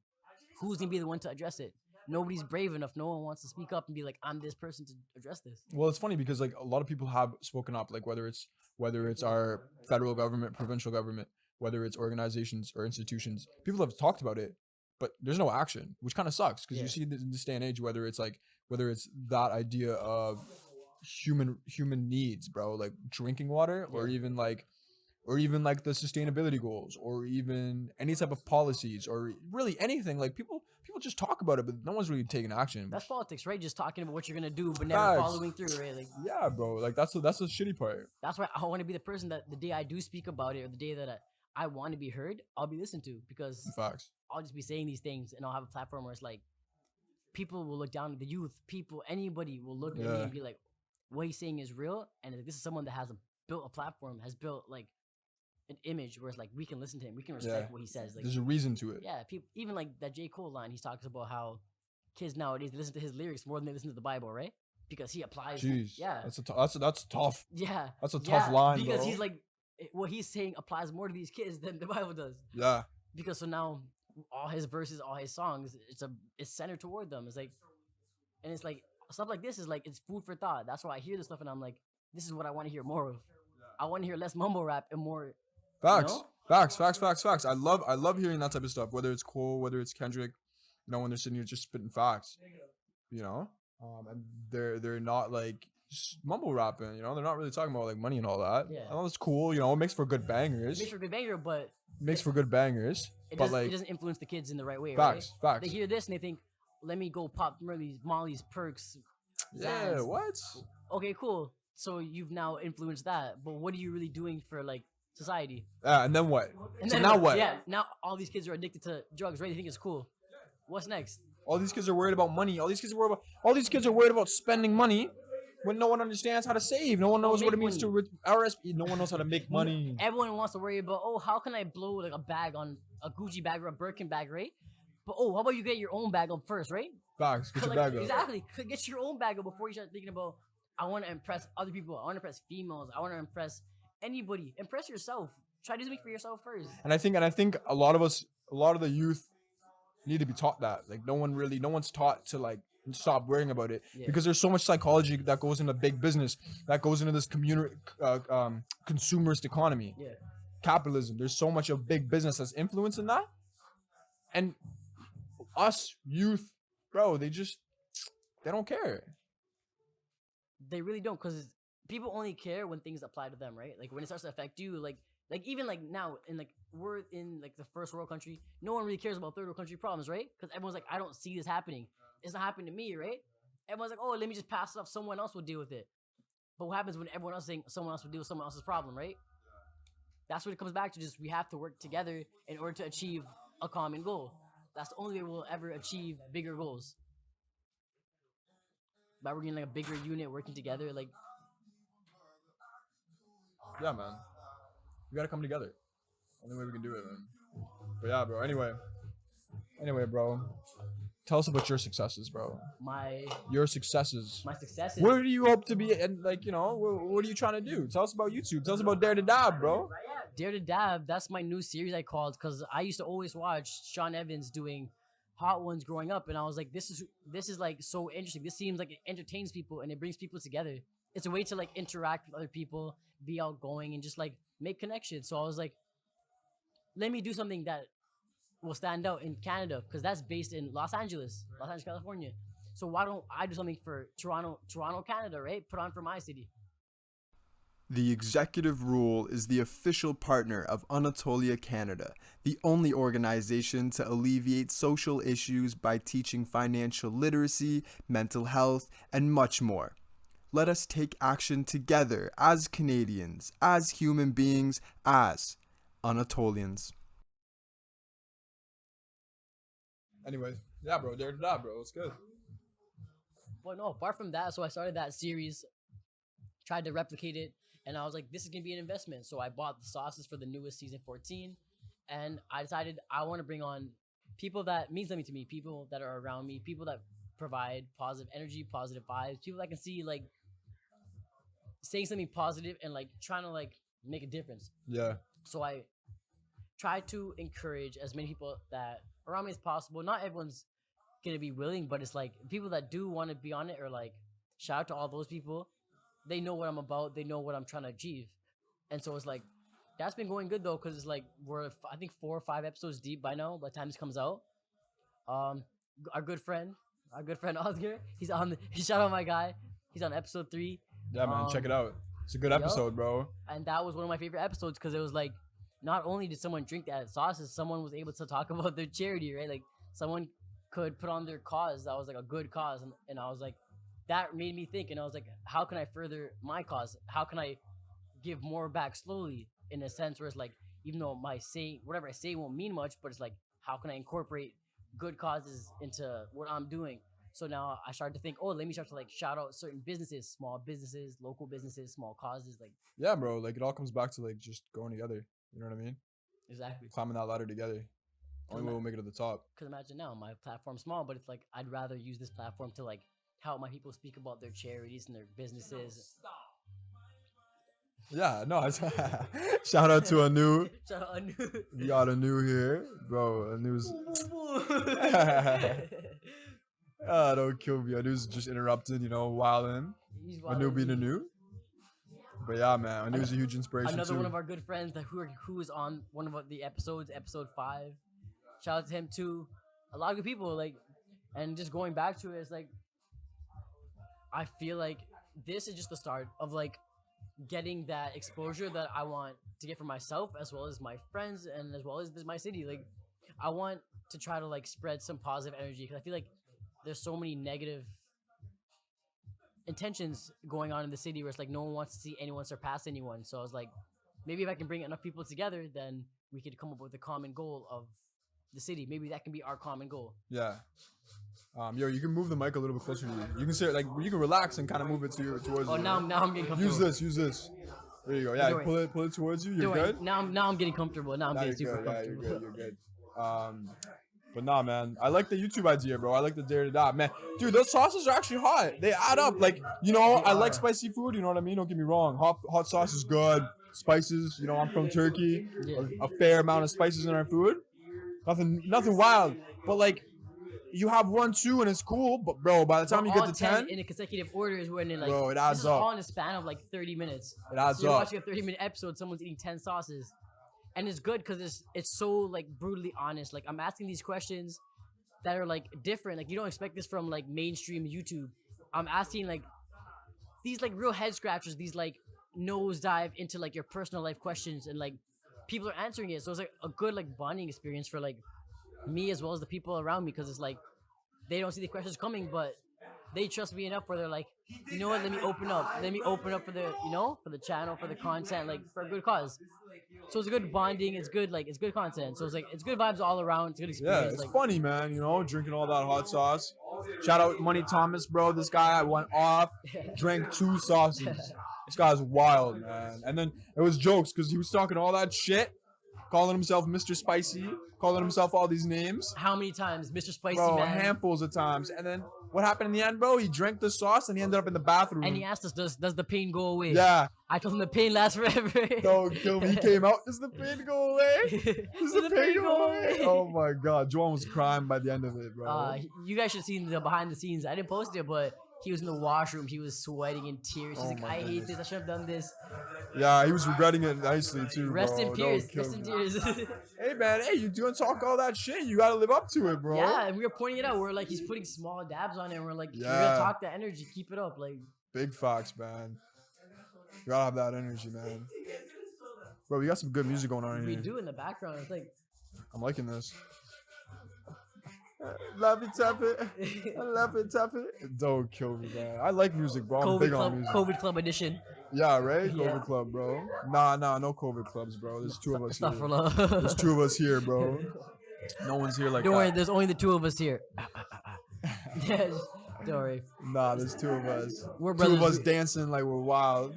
who's gonna be the one to address it? Nobody's brave enough. No one wants to speak up and be like, I'm this person to address this. Well, it's funny because like a lot of people have spoken up, like whether it's our federal government, provincial government, whether it's organizations or institutions. People have talked about it, but there's no action, which kind of sucks because Yeah. you see in this day and age, whether it's that idea of human needs, bro, like drinking water, or even like the sustainability goals, or even any type of policies, or really anything. Like people just talk about it, but no one's really taking action. That's politics, right? Just talking about what you're gonna do, but never Facts. following through, right? Like, Yeah, bro. Like that's the shitty part. that's why I want to be the person that the day I do speak about it, or the day that I want to be heard, I'll be listened to, because Facts. I'll just be saying these things and I'll have a platform where it's like, people will look down, the youth, people, anybody will look at me Yeah. and be like, what he's saying is real. And this is someone that has built a platform, has built like an image where it's like, we can listen to him, we can respect what he says. Like, There's a reason to it. yeah, people, even like that J. Cole line, he talks about how kids nowadays listen to his lyrics more than they listen to the Bible, right? Because he applies. Jeez. Yeah. That's tough. Yeah. That's a tough line, because bro. he's like, what he's saying applies more to these kids than the Bible does. Yeah. Because so now all his verses, all his songs, it's centered toward them. It's like, and it's like stuff like this is like, it's food for thought. That's why I hear this stuff and I'm like, this is what I want to hear more of. I want to hear less mumble rap and more. Facts. You know? Facts. I love hearing that type of stuff. Whether it's Cole, whether it's Kendrick, you know, when they're sitting here just spitting facts, you know, and they're not like just mumble rapping. You know, they're not really talking about like money and all that. Yeah. I know it's cool. You know, it makes for good bangers. It makes for a good banger, but But it like doesn't influence the kids in the right way. facts. Right? They hear this and they think, let me go pop Molly's perks. Yeah. Zans. What? Okay, cool. So you've now influenced that, but what are you really doing for like society? And then what? And So then now what? Yeah, now all these kids are addicted to drugs, right? They think it's cool. What's next? All these kids are worried about money. All these kids are worried about spending money when no one understands how to save. No one knows what it means to RSP. No one knows how to make money. Everyone wants to worry about, oh, how can I blow like a bag on a Gucci bag or a Birkin bag, right? But oh, how about you get your own bag up first, right? Facts. Get your Like, bag up. exactly. Get your own bag up before you start thinking about, I want to impress other people. I want to impress females. I want to impress anybody. Impress yourself. Try to do something for yourself first. And I think a lot of the youth need to be taught that. Like no one's taught to like stop worrying about it, because there's so much psychology that goes into big business, that goes into this consumerist economy. Yeah. Capitalism. There's so much of big business that's influencing that. And us youth, bro, they don't care. They really don't, because people only care when things apply to them, right? Like when it starts to affect you, like even like now, and like we're in like the first world country, no one really cares about third world country problems, right? Because everyone's like, I don't see this happening. It's not happening to me, right? Everyone's like, oh, let me just pass it off. Someone else will deal with it. But what happens when everyone else is saying someone else will deal with someone else's problem, right? That's what it comes back to. Just we have to work together in order to achieve a common goal. That's the only way we'll ever achieve bigger goals. By working like a bigger unit, working together, like. Yeah, man. We gotta come together. Only way we can do it, man. But yeah, bro. Anyway, bro. Tell us about your successes, bro. My Your successes. my successes. Where do you hope to be? And like, what are you trying to do? Tell us about YouTube. Tell us about Dare to Dab, bro. Dare to Dab, that's my new series I called, because I used to always watch Sean Evans doing Hot Ones growing up, and I was like, this is like so interesting. This seems like it entertains people and it brings people together. It's a way to like interact with other people, be outgoing, and just like make connections. So I was like, let me do something that will stand out in Canada, because that's based in Los Angeles, California. So why don't I do something for Toronto, Canada, right? Put on for my city. The Executive Rule is the official partner of Anatolia, Canada, the only organization to alleviate social issues by teaching financial literacy, mental health, and much more. Let us take action together as Canadians, as human beings, as Anatolians. Anyways, yeah, bro, Dare to Dab, bro. It's good. But no, apart from that, so I started that series, tried to replicate it, and I was like, this is gonna be an investment. So I bought the sauces for the newest season 14, and I decided I want to bring on people that mean something to me, people that are around me, people that provide positive energy, positive vibes, people that can see like saying something positive and like trying to like make a difference. Yeah. So I try to encourage as many people that around me as possible. Not everyone's gonna be willing, but it's like people that do want to be on it, or like shout out to all those people. They know what I'm about. They know what I'm trying to achieve. And so it's like, that's been going good though, because it's like we're I think 4 or 5 episodes deep by now by the time this comes out. Our good friend Ozgur, he shout out my guy. He's on episode 3. Yeah, man, check it out. It's a good episode, bro. And that was one of my favorite episodes, because it was like, not only did someone drink that sauces, someone was able to talk about their charity, right? Like someone could put on their cause that was like a good cause, and I was like, that made me think, and I was like, how can I further my cause? How can I give more back slowly, in a sense where it's like, even though whatever I say won't mean much, but it's like, how can I incorporate good causes into what I'm doing? So now I started to think, let me start to like shout out certain businesses, small businesses, local businesses, small causes. Like, yeah, bro, like it all comes back to like just going together. You know what I mean? Exactly. Climbing that ladder together. Only way we'll make it to the top. Because imagine now, my platform's small, but it's like, I'd rather use this platform to like help my people speak about their charities and their businesses. Yeah, no. Shout out to Anu. Shout out Anu. We got Anu here, bro. Anu's. Don't kill me. Anu's just interrupting, wilding. Anu being Anu. But yeah, man, Anu's a huge inspiration. Another too. one of our good friends who is on one of the episodes, episode 5. Shout out to him too. A lot of good people, like, and just going back to it, it's like, I feel like this is just the start of like getting that exposure that I want to get for myself, as well as my friends, and as well as my city. Like, I want to try to like spread some positive energy, because I feel like there's so many negative intentions going on in the city where it's like no one wants to see anyone surpass anyone. So I was like, maybe if I can bring enough people together, then we could come up with a common goal of the city. Maybe that can be our common goal. Yeah. You can move the mic a little bit closer to you. You can say like you can relax and kind of move it towards you. Oh, now I'm getting comfortable. Use this. There you go. Yeah, pull it towards you. You're good. Now I'm getting comfortable. Now I'm getting super comfortable. Yeah, you're good. But nah, man, I like the YouTube idea, bro. I like the Dare to Dab, man. Dude, those sauces are actually hot. They add up. Like, I like spicy food. You know what I mean? Don't get me wrong. Hot sauce is good. Spices. I'm from Turkey. Yeah. A fair amount of spices in our food. Nothing wild. But like, you have 1, 2, and it's cool. But bro, by the time you get to 10 in a consecutive order is when it like, bro, it adds this is up. all in a span of like 30 minutes. It adds so you're up. watching a 30-minute episode, someone's eating 10 sauces. And it's good because it's so like brutally honest. Like, I'm asking these questions that are like different. Like, you don't expect this from like mainstream YouTube. I'm asking like these like real head scratchers, these like nosedive into like your personal life questions, and like people are answering it. So it's like a good like bonding experience for like me as well as the people around me, because it's like they don't see the questions coming, but they trust me enough where they're like, you know what, let me open up for the for the channel, for the content, like for a good cause. So it's good bonding, it's good content. So it's like it's good vibes all around, it's good experience. Yeah, it's like, funny, man, drinking all that hot sauce. Shout out Money Thomas, bro. This guy went off, drank 2 sauces. This guy's wild, man. And then it was jokes because he was talking all that shit. calling himself Mr. Spicy, calling himself all these names. How many times, Mr. Spicy Bro, Man? handfuls of times. And then what happened in the end, bro? He drank the sauce and he ended up in the bathroom. And he asked us, does the pain go away? Yeah. I told him the pain lasts forever. Don't kill me. He came out. Does the pain go away? Does the pain go away? Oh my God. Joan was crying by the end of it, bro. You guys should have seen the behind the scenes. I didn't post it, but he was in the washroom. He was sweating in tears. He's like, I hate this. I should have done this. Yeah, he was regretting it nicely too, Rest bro. in tears. Rest in tears. Hey, man. Hey, you doing talk all that shit. You got to live up to it, bro. Yeah, and we were pointing it out. We're like, he's putting small dabs on it. And we're like, you're going to talk that energy. Keep it up. Like, big facts, man. You gotta have that energy, man. Bro, we got some good music going on in here. We do in the background. It's like, I'm liking this. Love it, tough it. I love it, tough it. Don't kill me, man. I like music, bro. I'm big on music. COVID Club edition. Yeah, right? COVID Club, bro. Nah, no COVID clubs, bro. There's two of us here. For love. There's two of us here, bro. No one's here like that. Don't worry, there's only the two of us here. Don't worry. Nah, there's two of us. We're two of brothers. us dancing like we're wild.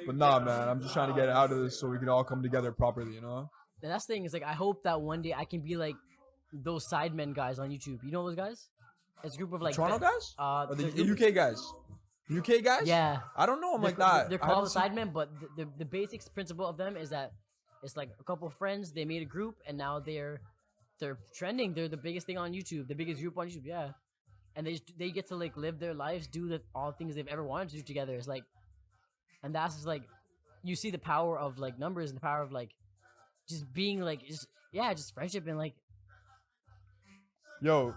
But nah, man, I'm just trying to get out of this so we can all come together properly, you know? And that's the thing is, like, I hope that one day I can be like those Sidemen guys on YouTube. You know those guys? It's a group of like Toronto guys? Or the group, UK guys? UK guys? Yeah. I don't know them like that. They're called the Sidemen, but the basic principle of them is that it's like a couple of friends, they made a group, and now they're trending. They're the biggest thing on YouTube, the biggest group on YouTube, yeah. And they get to like live their lives, do all things they've ever wanted to do together. It's like, and that's just like, you see the power of like numbers and the power of like just being like just friendship and like. Yo,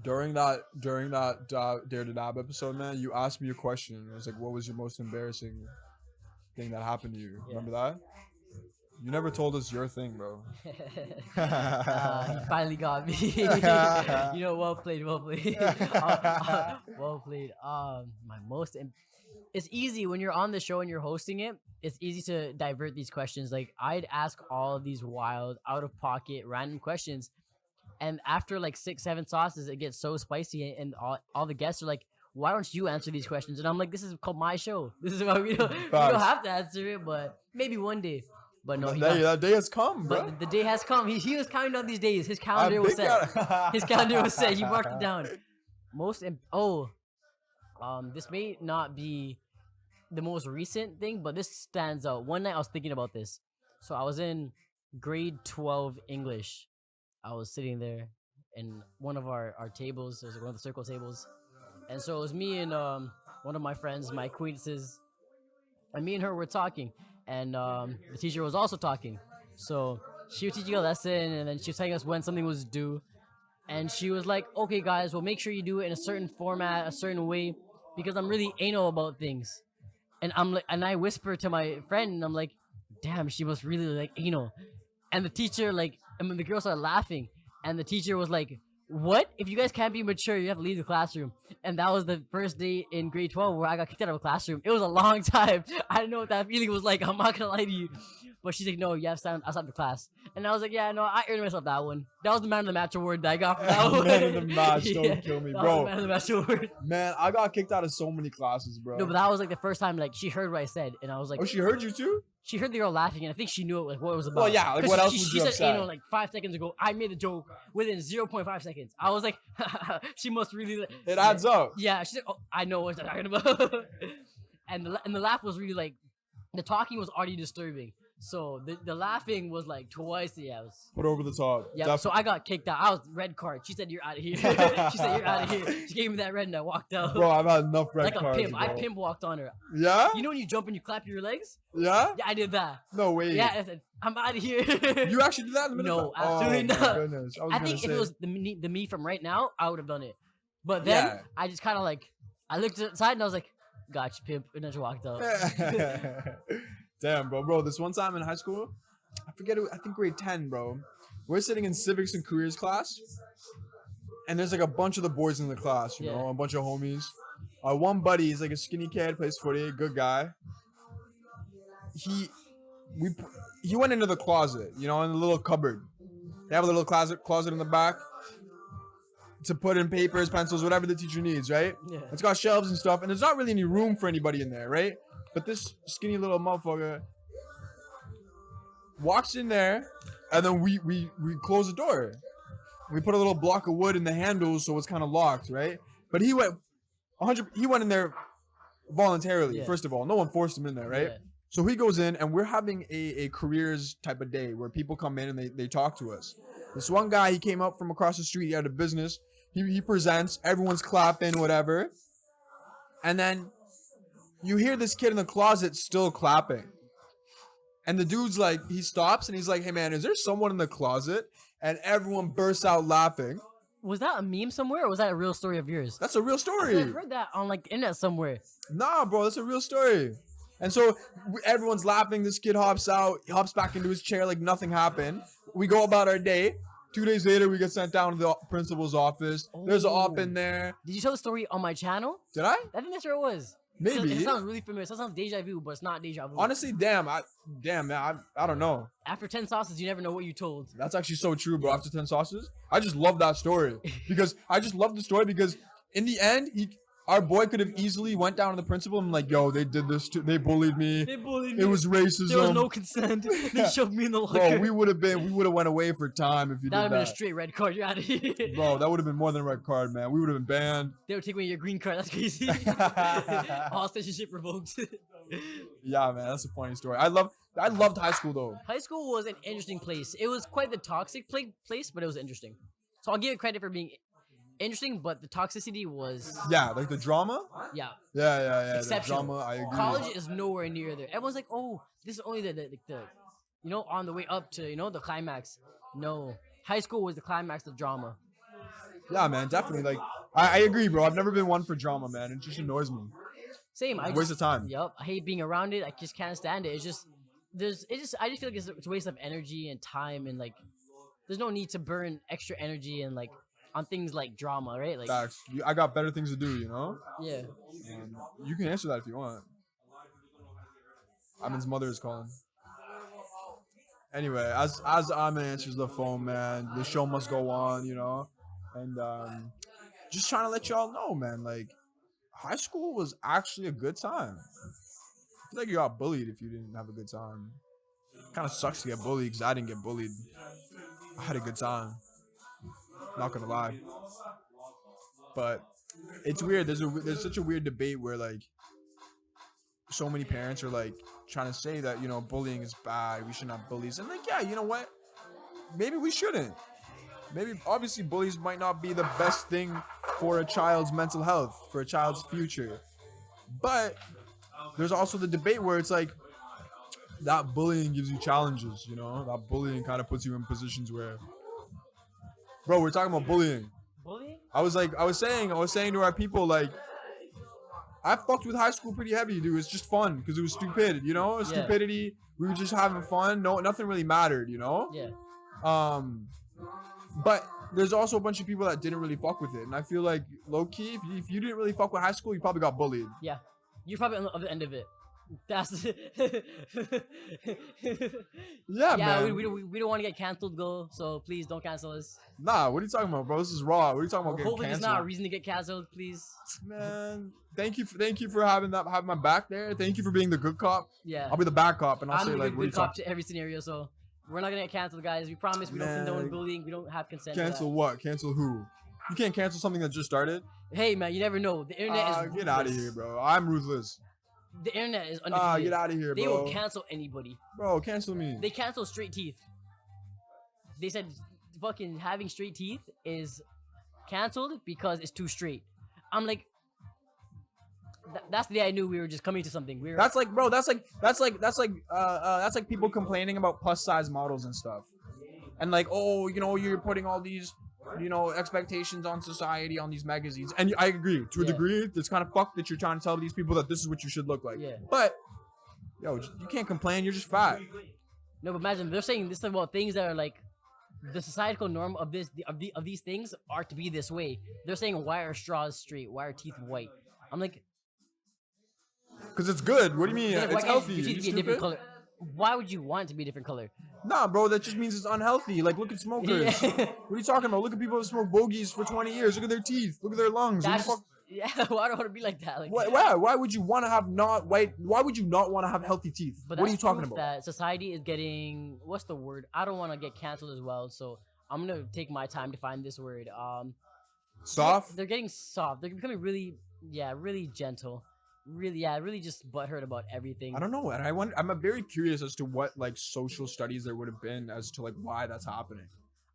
during that Dare to Dab episode, man, you asked me a question. It was like, what was your most embarrassing thing that happened to you? Yeah. Remember that? You never told us your thing, bro. He finally got me. You know, well played. Well played. It's easy when you're on the show and you're hosting it. It's easy to divert these questions. Like, I'd ask all of these wild, out of pocket, random questions, and after like 6-7 sauces, it gets so spicy, and all the guests are like, "Why don't you answer these questions?" And I'm like, "This is called my show. This is why we don't have to answer it, but maybe one day." But no, that day has come, bro. But the day has come. He was counting down these days. His calendar was set. His calendar was set. He marked it down. This may not be the most recent thing, but this stands out. One night I was thinking about this. So I was in grade 12 English. I was sitting there in one of our tables. It was one of the circle tables. And so it was me and one of my friends, my acquaintances. And me and her were talking. And the teacher was also talking. So she was teaching a lesson, and then she was telling us when something was due. And she was like, "Okay, guys, well, make sure you do it in a certain format, a certain way, because I'm really anal about things." And I'm like, and I whisper to my friend, and I'm like, "Damn, she must really like anal." And the teacher, like, I mean, the girls started laughing, and the teacher was like, "What? If you guys can't be mature, you have to leave the classroom." And that was the first day in grade 12 where I got kicked out of a classroom. It was a long time. I didn't know what that feeling was like. I'm not gonna lie to you. But she's like, "No, you have to stand outside the class." And I was like, "Yeah, no, I earned myself that one." That was the man of the match award that I got for that one. Man of the match, don't kill me, bro. Man of the match award. Man, I got kicked out of so many classes, bro. No, but that was like the first time like she heard what I said, and I was like, "Oh, she heard you too?" She heard the girl laughing, and I think she knew what it was about. Well, yeah, like what else would she you have said said? anal like 5 seconds ago. I made the joke within 0.5 seconds. I was like, she must really. It adds up. Yeah, she said, "Oh, I know what you're talking about." and the laugh was really like, the talking was already disturbing. So the laughing was like twice. Yeah, it was put over the top. Yeah, so I got kicked out. I was red card. She said, "You're out of here." She said, "You're out of here." She gave me that red and I walked out. Bro, I've had enough red like cards. Like a pimp. Bro. I pimp walked on her. Yeah? You know when you jump and you clap your legs? Yeah? Yeah, I did that. No way. Yeah, I said, "I'm out of here." You actually did that in the middle? No, absolutely not. My goodness. I think if it was the me from right now, I would have done it. But then I just kind of like, I looked aside and I was like, "Gotcha, pimp," and then she walked out. Damn, bro. This one time in high school, I forget it, I think grade 10, bro. We're sitting in civics and careers class, and there's like a bunch of the boys in the class, you know, a bunch of homies. One buddy, he's like a skinny kid, plays footy, good guy. He went into the closet, you know, in the little cupboard. They have a little closet in the back to put in papers, pencils, whatever the teacher needs, right? Yeah. It's got shelves and stuff, and there's not really any room for anybody in there, right? But this skinny little motherfucker walks in there, and then we close the door. We put a little block of wood in the handle so it's kind of locked, right? But he went 100. He went in there voluntarily. First of all, no one forced him in there, right? So he goes in, and we're having a careers type of day where people come in and they talk to us. This one guy, he came up from across the street. He had a business. He presents. Everyone's clapping, whatever. And then you hear this kid in the closet still clapping. And the dude's like, he stops and he's like, hey man, is there someone in the closet? And everyone bursts out laughing. Was that a meme somewhere, or was that a real story of yours? That's a real story. I've heard that on like internet somewhere. Nah, bro, that's a real story. And so everyone's laughing. This kid hops out, he hops back into his chair like nothing happened. We go about our day. 2 days later, we get sent down to the principal's office. There's an op in there. Did you tell the story on my channel? Did I? I think that's where it was. Maybe. It sounds really familiar. It sounds deja vu, but it's not deja vu. Honestly, damn, man, I don't know. After 10 sauces, you never know what you told. That's actually so true, bro. After 10 sauces, I just love that story because in the end, our boy could have easily went down to the principal and like, yo, they did this too. They bullied me. It was racism. There was no consent. They shoved me in the locker. Bro, we would have went away for time if you did that. That would have been a straight red card. You're out of here. Bro, that would have been more than a red card, man. We would have been banned. They would take away your green card. That's crazy. All citizenship revoked. Yeah, man, that's a funny story. I loved high school though. High school was an interesting place. It was quite the toxic place, but it was interesting. So I'll give it credit for being interesting, but the toxicity was like the drama. Yeah. Exceptional. The drama, I agree. College is nowhere near there. Everyone's like, oh, this is only the on the way up to the climax. No, high school was the climax of drama. Yeah, man, definitely. Like I agree, bro. I've never been one for drama, man. It just annoys me. Same. Waste of time. Yep. I hate being around it. I just can't stand it. I just feel like it's a waste of energy and time, and like there's no need to burn extra energy and like on things like drama, right? Like facts. I got better things to do, you know? Yeah. You can answer that if you want. Ayman's mother is calling. Anyway, as Ayman answers the phone, man, the show must go on, you know? And just trying to let y'all know, man, like high school was actually a good time. I feel like you got bullied if you didn't have a good time. Kind of sucks to get bullied because I didn't get bullied. I had a good time. Not gonna lie. But it's weird. There's such a weird debate where like so many parents are like trying to say that, bullying is bad. We shouldn't have bullies. And like, yeah, you know what? Maybe we shouldn't. Maybe obviously bullies might not be the best thing for a child's mental health, for a child's future. But there's also the debate where it's like that bullying gives you challenges, That bullying kind of puts you in positions where, bro, we're talking about bullying. Bullying? I was saying to our people, like, I fucked with high school pretty heavy, dude. It's just fun because it was stupid, Stupidity. We were just having fun. No, nothing really mattered, Yeah. But there's also a bunch of people that didn't really fuck with it, and I feel like low key, if you didn't really fuck with high school, you probably got bullied. Yeah, you're probably on the end of it. That's yeah, man. We don't want to get canceled, though. So please don't cancel us. Nah, what are you talking about, bro? This is raw. What are you talking about? Hopefully, there's not a reason to get canceled, please. Man, thank you for having my back there. Thank you for being the good cop. Yeah, I'll be the bad cop, and I'll say like, good cop to every scenario. So we're not gonna get canceled, guys. We promise we don't condone bullying. We don't have consent. Cancel what? Cancel who? You can't cancel something that just started. Hey, man, you never know. The internet is ruthless. Get out of here, bro. I'm ruthless. The internet is undefeated. Get out of here, bro. They will cancel anybody. Bro, cancel me. They cancel straight teeth. They said fucking having straight teeth is canceled because it's too straight. I'm like, that's the day I knew we were just coming to something. That's like people complaining about plus size models and stuff. And like, oh, you're putting all these expectations on society on these magazines, and I agree to a degree. It's kind of fucked that you're trying to tell these people that this is what you should look like. Yeah. But you can't complain. You're just fat. No, but imagine they're saying this about things that are like the societal norm of these things are to be this way. They're saying why are straws straight? Why are teeth white? I'm like, because it's good. What do you mean? It's healthy. Your teeth be a different color. Why would you want it to be a different color? Nah, bro, that just means it's unhealthy. Like, look at smokers. What are you talking about? Look at people who smoke bogeys for 20 years. Look at their teeth. Look at their lungs. Yeah, well, I don't want to be like that. Like, Why would you want to have not white? Why would you not want to have healthy teeth? but What are you that's talking proof about? that society is getting, what's the word? I don't want to get canceled as well, so I'm gonna take my time to find this word. Soft. They're getting soft. They're becoming really, really gentle. Really just butthurt about everything. I don't know, and I'm very curious as to what like social studies there would have been as to like why that's happening.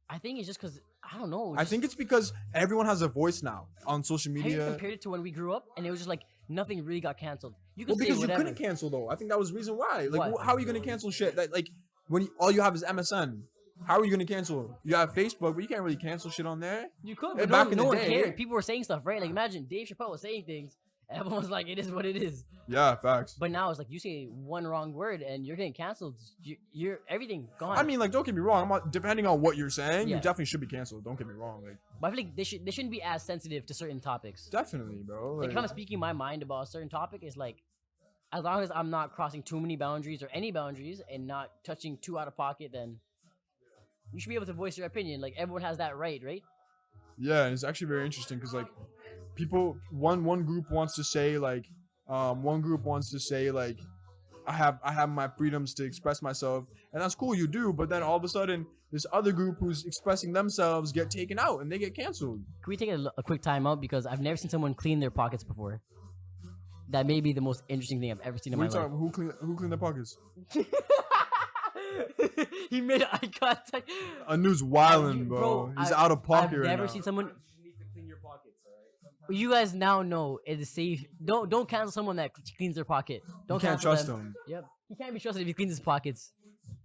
I think it's just because I don't know. I think it's because everyone has a voice now on social Have you media. compared it to when we grew up and it was just like nothing really got canceled? You could Well, say because you whatever. couldn't cancel though. I think that was the reason why. Like, What? how are you gonna cancel shit that like when all you have is MSN? How are you gonna cancel? You have Facebook, but you can't really cancel shit on there. You could, Hey, but back in no the one day- cared. People were saying stuff, right? Like imagine Dave Chappelle was saying things, and everyone was like, "It is what it is." Yeah, facts. But now it's like you say one wrong word and you're getting canceled. You're everything gone. I mean, like, don't get me wrong. Depending on what you're saying, Yeah. you definitely should be canceled. Don't get me wrong. Like, but I feel like they shouldn't be as sensitive to certain topics. definitely, bro. Like if I'm speaking my mind about a certain topic, is like as long as I'm not crossing too many boundaries or any boundaries and not touching too out of pocket, then you should be able to voice your opinion. Like everyone has that right? Yeah, and it's actually very interesting because like people, one group wants to say like, I have my freedoms to express myself, and that's cool, you do. But then all of a sudden, this other group who's expressing themselves get taken out and they get canceled. Can we take a quick time out because I've never seen someone clean their pockets before. That may be the most interesting thing I've ever seen in What my are you life. talking? Who cleaned their pockets? He made eye contact. Anu's wildin', bro. He's out of pocket I've right never now. seen someone. You guys now know it is safe. Don't cancel someone that cleans their pocket. Don't can't cancel trust them. him. Yep, he can't be trusted if he cleans his pockets.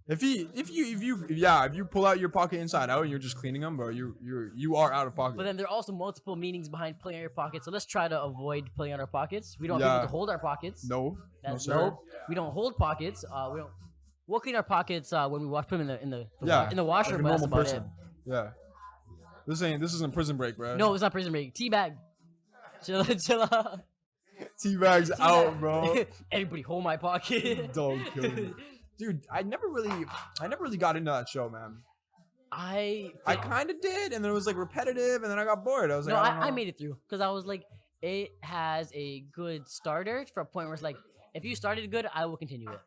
If you pull out your pocket inside out and you're just cleaning them, bro, you are out of pocket. But then there are also multiple meanings behind pulling out your pockets. So let's try to avoid pulling out our pockets. We don't want Yeah. people to hold our pockets. no, That's sir. no. We don't hold pockets. We don't. We'll clean our pockets when we wash. Put them in the Yeah, in the washer. like a But that's normal about person. Yeah. This isn't prison break, bro. it. No, it's not prison break. Teabag. Chill out. Teabag's out, bro. Everybody hold my pocket. Don't kill me. Dude, I never really got into that show, man. I kind of did, and then it was like repetitive, and then I got bored. I was like, No, I, don't I know. made it through because I was like, it has a good starter for a point where it's like, if you started good, I will continue it.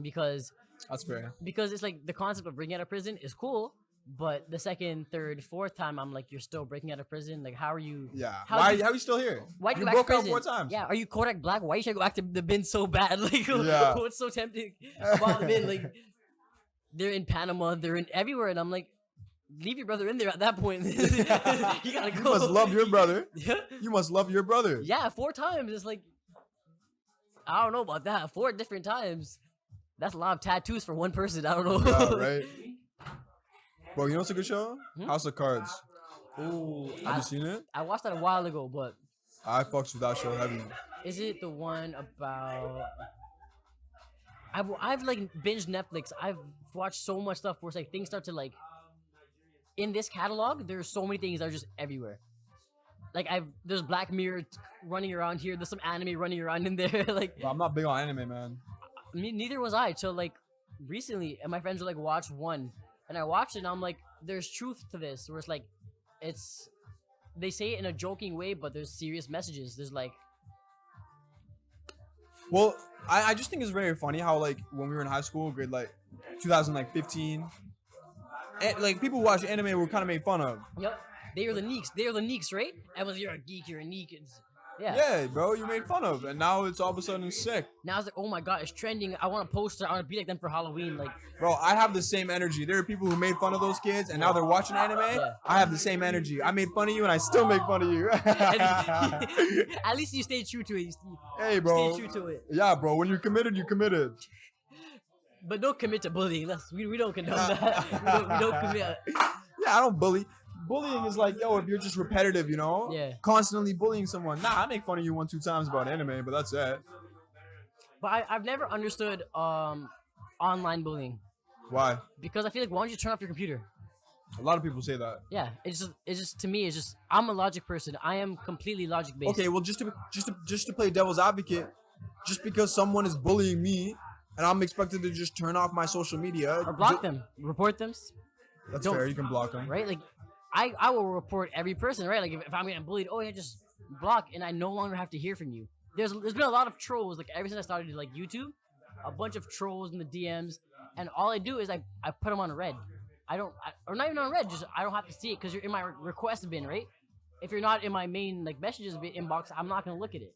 Because That's fair. it's like the concept of breaking out of prison is cool, but the second, third, fourth time, I'm like, you're still breaking out of prison. Like, how are you? Yeah. How Why you- are you still here? Why'd you You go back to broke out prison? 4 times. Yeah, are you Kodak Black? Why you should go back to the bin so bad? Like, Yeah. what's so tempting about the bin? Like, they're in Panama, they're in everywhere, and I'm like, leave your brother in there at that point. You gotta You go. must love your brother. Yeah. You must love your brother. Yeah, 4 times. It's like, I don't know about that. 4 different times. That's a lot of tattoos for one person. I don't know. Yeah, right. Bro, you know what's a good show? Hmm? House of Cards. Ooh, Have you seen it? I watched that a while ago, but I fucks with that show heavy. is it the one about? I've like binged Netflix. I've watched so much stuff where it's like things start to like. In this catalog, there's so many things that are just everywhere. Like there's Black Mirror running around here. There's some anime running around in there. Like Bro, I'm not big on anime, man. neither was I till like recently. And my friends were like, watch one, and I watched it. And I'm like, there's truth to this. Where it's like, they say it in a joking way, but there's serious messages. There's like, Well, I just think it's very funny how like when we were in high school, grade like 2015, and like people who watch anime were kind of made fun of. yep, they are the neeks. They are the neeks, right? Everyone's you're a geek, you're a neek. Yeah. Yeah, bro, you made fun of, and now it's all of a sudden sick. Now it's like, oh my god, it's trending. I want a poster. I want to be like them for Halloween. Like, Bro, I have the same energy. There are people who made fun of those kids, and now they're watching anime. Yeah. I have the same energy. I made fun of you, and I still make fun of you. at least you stay true to it. Hey, bro. Stay true to it. Yeah, bro. When you're committed, you're committed. But don't commit to bullying. We don't condone that. we don't commit. Yeah, I don't bully. Bullying is like, yo, if you're just repetitive, you know? Yeah. Constantly bullying someone. Nah, I make fun of you 1-2 times about anime, but that's it. But I've never understood online bullying Why? because I feel like why don't you turn off your computer? A lot of people say that. Yeah, it's just to me, it's just I'm a logic person. I am completely logic based. Okay, well, just to play devil's advocate, just because someone is bullying me, and I'm expected to just turn off my social media or block them, report them, That's Don't- fair. You can block them. right? Like I will report every person, right? Like if I'm getting bullied, oh yeah, just block, and I no longer have to hear from you. There's been a lot of trolls, like ever since I started like YouTube, a bunch of trolls in the DMs, and all I do is I put them on red. Or not even on red, just I don't have to see it because you're in my request bin, right? If you're not in my main like messages inbox, I'm not gonna look at it.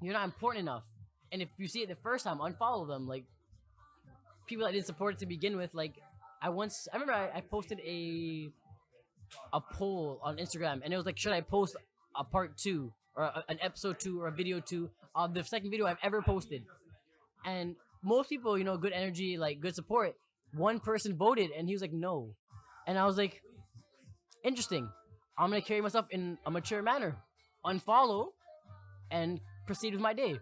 You're not important enough. And if you see it the first time, unfollow them. Like people that didn't support it to begin with. Like I remember I posted a poll on Instagram, and it was like, should I post a part 2 or an episode 2 or a video 2 of the second video I've ever posted? And most people, good energy, like good support. One person voted, and he was like, no. And I was like, interesting. I'm gonna carry myself in a mature manner, unfollow, and proceed with my day.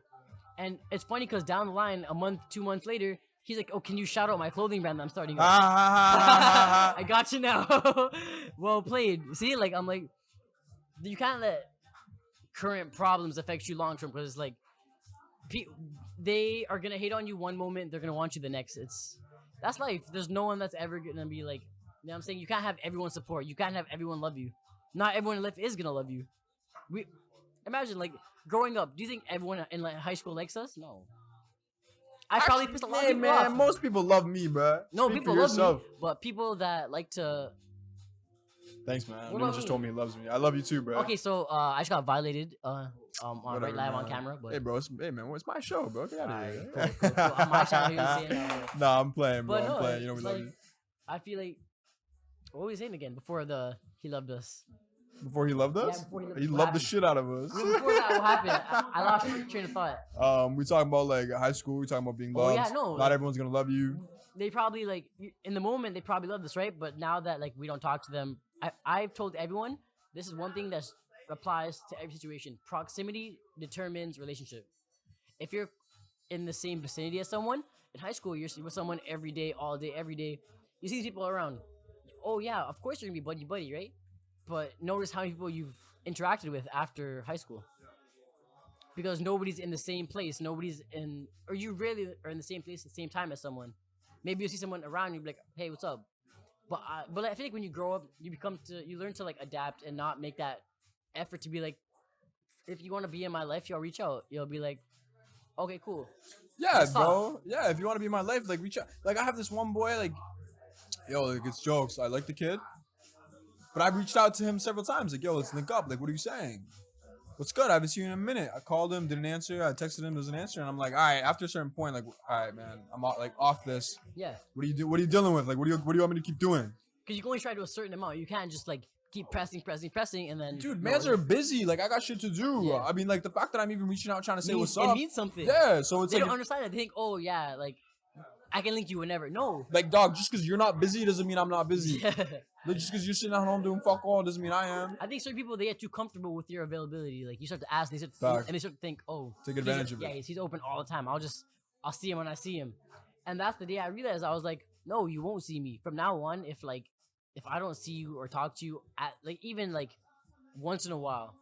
And it's funny because down the line, a month, 2 months later, he's like, oh, can you shout out my clothing brand that I'm starting up? I got you now. Well played. See, like, I'm like, you can't let current problems affect you long term, because it's like, they are gonna hate on you one moment, they're gonna want you the next. That's life. There's no one that's ever gonna be like, what I'm saying? You can't have everyone's support. You can't have everyone love you. Not everyone in life is gonna love you. Imagine like growing up. Do you think everyone in like high school likes us? No. I probably pissed a lot of people off. Most people love me, bro. No, people love me, but people that like to. Thanks, man. Newman just told me he loves me. I love you too, bro. Okay, so I just got violated on right live on camera. But hey, bro, it's my show, bro. Get out of here. Cool. On my channel, he was saying. Nah, I'm playing, bro. But no, I'm playing. You know we love you. I feel like what was he saying again before he loved us? Before he loved us? Yeah, before he loved the shit out of us. Before that, what happened? I lost train of thought. We talking about like high school. We talking about being loved. Yeah, no. Not everyone's gonna love you. They probably like in the moment they probably loved us, right? But now that like we don't talk to them, I've told everyone this is one thing that applies to every situation. Proximity determines relationship. If you're in the same vicinity as someone in high school, you're with someone every day, all day, every day. You see these people around. Oh yeah, of course you're gonna be buddy, right? But notice how many people you've interacted with after high school. Because nobody's in the same place. Or you rarely are in the same place at the same time as someone. Maybe you see someone around, you'll be like, hey, what's up? But I feel like when you grow up, you learn to like adapt and not make that effort to be like, if you want to be in my life, you'll reach out. You'll be like, okay, cool. Yeah, bro. Yeah, if you want to be in my life, like reach out. Like I have this one boy, like, yo, like it's jokes. I like the kid. But I reached out to him several times, like, yo, let's link up. Like, what are you saying? What's good? I haven't seen you in a minute. I called him, didn't answer. I texted him, doesn't answer. And I'm like, all right, after a certain point, like, all right, man, I'm off this. Yeah. What are you dealing with? Like, what do you want me to keep doing? Because you can only try to a certain amount. You can't just like keep pressing, and then. Dude, mans are busy. Like, I got shit to do. Yeah. I mean, like, the fact that I'm even reaching out trying to say what's up. It means something. Yeah, so it's they like. They don't understand it. They think, oh, yeah, like, I can link you whenever. No. Like, dog, just because you're not busy doesn't mean I'm not busy. Yeah. Like, just because you're sitting at home doing fuck all doesn't mean I am. I think certain people, they get too comfortable with your availability. Like, you start to ask, and they start to think, oh. Take advantage of it. Yeah, he's open all the time. I'll see him when I see him. And that's the day I realized, I was like, no, you won't see me. From now on, if I don't see you or talk to you at, like, even, like, once in a while,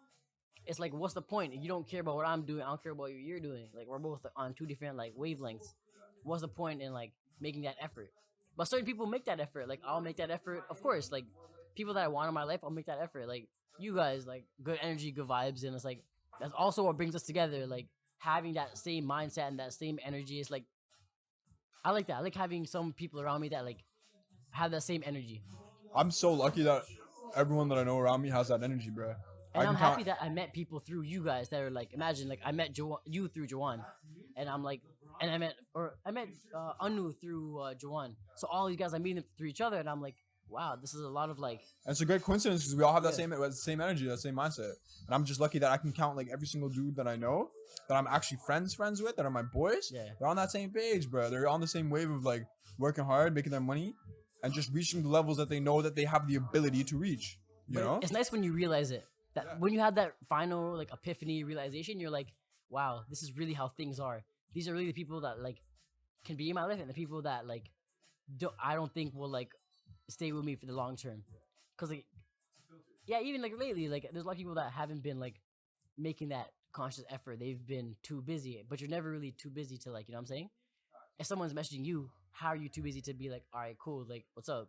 it's like, what's the point? If you don't care about what I'm doing, I don't care about what you're doing. Like, we're both on two different, like, wavelengths. What's the point in, like, making that effort? But certain people make that effort. Like, I'll make that effort. Of course, like, people that I want in my life, I'll make that effort. Like, you guys, like, good energy, good vibes. And it's like, that's also what brings us together. Like, having that same mindset and that same energy is like, I like that. I like having some people around me that, like, have that same energy. I'm so lucky that everyone that I know around me has that energy, bro. And I'm happy that I met people through you guys that are like, imagine, like, I met you through Jawan. And I'm like, and I met Anu through Jawan. So all these guys, I meet them through each other, and I'm like, wow, this is a lot of like. And it's a great coincidence because we all have that same energy, that same mindset. And I'm just lucky that I can count like every single dude that I know that I'm actually friends with, that are my boys. Yeah. They're on that same page, bro. They're on the same wave of like working hard, making their money, and just reaching the levels that they know that they have the ability to reach. You know? It's nice when you realize it. That when you have that final like epiphany realization, you're like, wow, this is really how things are. These are really the people that like can be in my life, and the people that like I don't think will like stay with me for the long term. Cause like, yeah, even like lately, like there's a lot of people that haven't been like making that conscious effort. They've been too busy, but you're never really too busy to like, you know what I'm saying? If someone's messaging you, how are you too busy to be like, all right, cool, like what's up?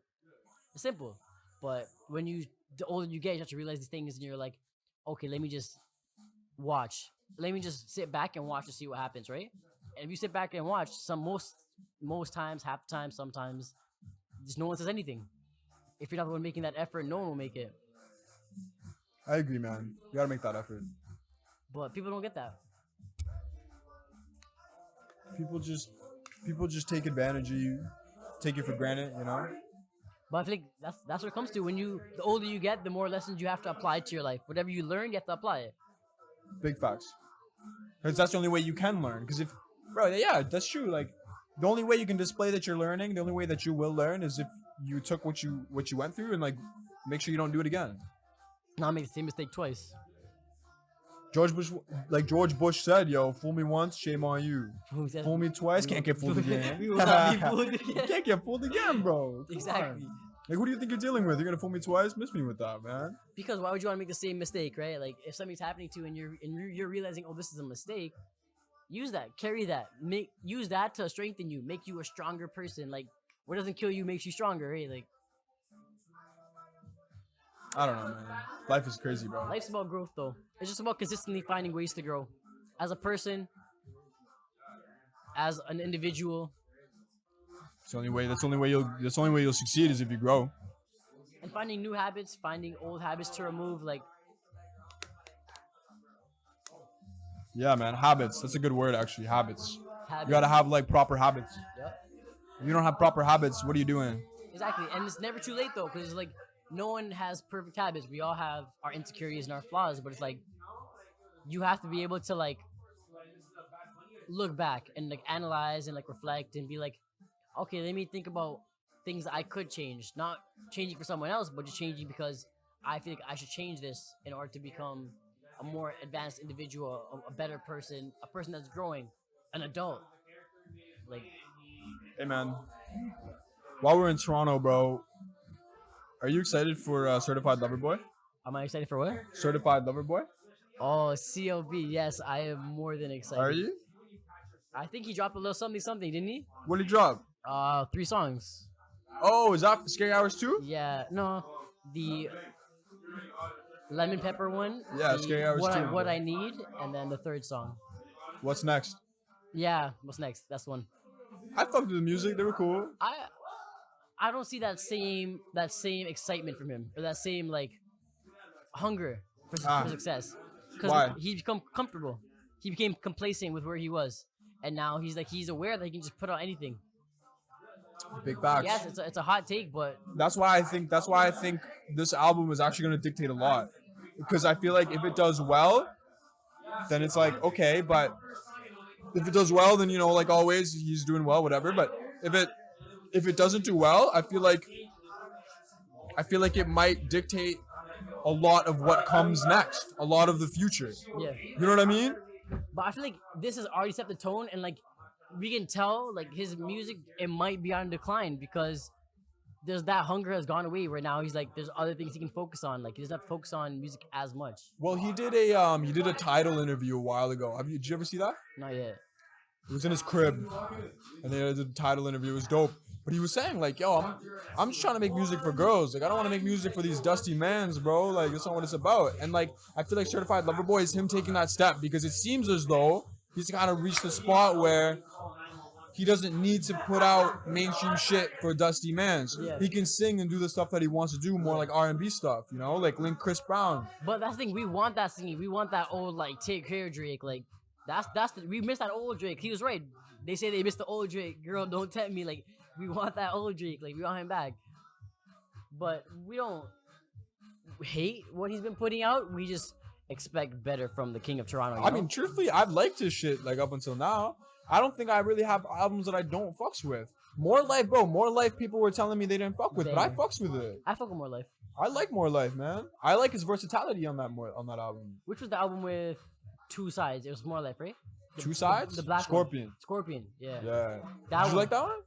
It's simple. But when the older you get, you have to realize these things, and you're like, okay, let me just watch. Let me just sit back and watch to see what happens, right? And if you sit back and watch, most times, half the time, sometimes, just no one says anything. If you're not the one making that effort, no one will make it. I agree, man. You gotta make that effort. But people don't get that. People just take advantage of you, take it for granted, you know. But I think that's what it comes to. The older you get, the more lessons you have to apply to your life. Whatever you learn, you have to apply it. Big facts. Because that's the only way you can learn. Because yeah, that's true. Like, the only way you can display that you're learning, the only way that you will learn is if you took what you went through and like make sure you don't do it again. Not make the same mistake twice. George Bush said, "Yo, fool me once, shame on you. Fool me twice, can't get fooled again. We will not be fooled again. Can't get fooled again, bro. Come Exactly. on. Like, who do you think you're dealing with? You're gonna fool me twice? Miss me with that, man. Because why would you want to make the same mistake, right? Like if something's happening to you and you're realizing, oh, this is a mistake, use that, carry that, use that to strengthen you, make you a stronger person. Like what doesn't kill you makes you stronger, right? Like I don't know, man. Life is crazy, bro. life's about growth, though. It's just about consistently finding ways to grow, as a person, as an individual. It's the only way. That's the only way you'll succeed is if you grow. And finding new habits, finding old habits to remove, like Yeah, man. Habits. That's a good word, actually. Habits. habits. You gotta have like proper habits. Yep. If you don't have proper habits, what are you doing? Exactly, and it's never too late though, because like no one has perfect habits. We all have our insecurities and our flaws, but it's like you have to be able to like look back and like analyze and like reflect and be like, okay, let me think about things that I could change, not changing for someone else, but just changing because I feel like I should change this in order to become a more advanced individual, a better person, a person that's growing, an adult. Like, Hey, man. While we're in Toronto, bro, are you excited for Certified Lover Boy? am I excited for what? Certified Lover Boy? Oh, CLB, yes, I am more than excited. Are you? I think he dropped a little something, didn't he? What did he drop? 3 songs. Oh, is that Scary Hours 2? Yeah, no, the lemon pepper one. Yeah, the Scary Hours what 2. what I need, and then the 3rd song. What's next? Yeah, what's next? That's one. I fucked with the music. They were cool. I don't see that same excitement from him, or that same like hunger for success. Why? Because he become comfortable. He became complacent with where he was, and now he's aware that he can just put out anything. Big facts. Yes, it's a hot take, but That's why I think this album is actually going to dictate a lot, because I feel like if it does well, then it's like okay, but if it does well, then you know, like always, he's doing well, whatever. But if it doesn't do well, I feel like it might dictate a lot of what comes next, a lot of the future. yeah. You know what I mean? But I feel like this has already set the tone, and like we can tell, like his music, it might be on decline because that hunger has gone away. Right now, he's like, there's other things he can focus on. Like he doesn't have to focus on music as much. Well, he did a Tidal interview a while ago. Did you ever see that? Not yet. It was in his crib, and they did a Tidal interview. It was dope. But he was saying like, yo, I'm just trying to make music for girls. Like I don't want to make music for these dusty mans, bro. Like that's not what it's about. And like I feel like Certified Lover Boy is him taking that step, because it seems as though he's kind of reached the spot where he doesn't need to put out mainstream shit for dusty mans. Yeah. He can sing and do the stuff that he wants to do, more like R&B stuff, you know, like Link Chris Brown. But that's the thing, we want that singing. We want that old like Take Care Drake. Like we missed that old Drake. He was right. They say they missed the old Drake. Girl, don't tempt me. Like we want that old Drake. Like we want him back. But we don't hate what he's been putting out. We just expect better from the King of Toronto. You I know? mean, truthfully, I've liked his shit like up until now. I don't think I really have albums that I don't fucks with. More Life, bro. More Life, people were telling me they didn't fuck with, but I fucks with it. I fuck with More Life. I like More Life, man. I like his versatility on that album. Which was the album with 2 sides? It was More Life, right? Two Sides? The black Scorpion. one. Scorpion, yeah. Yeah. That Did you one. like that one?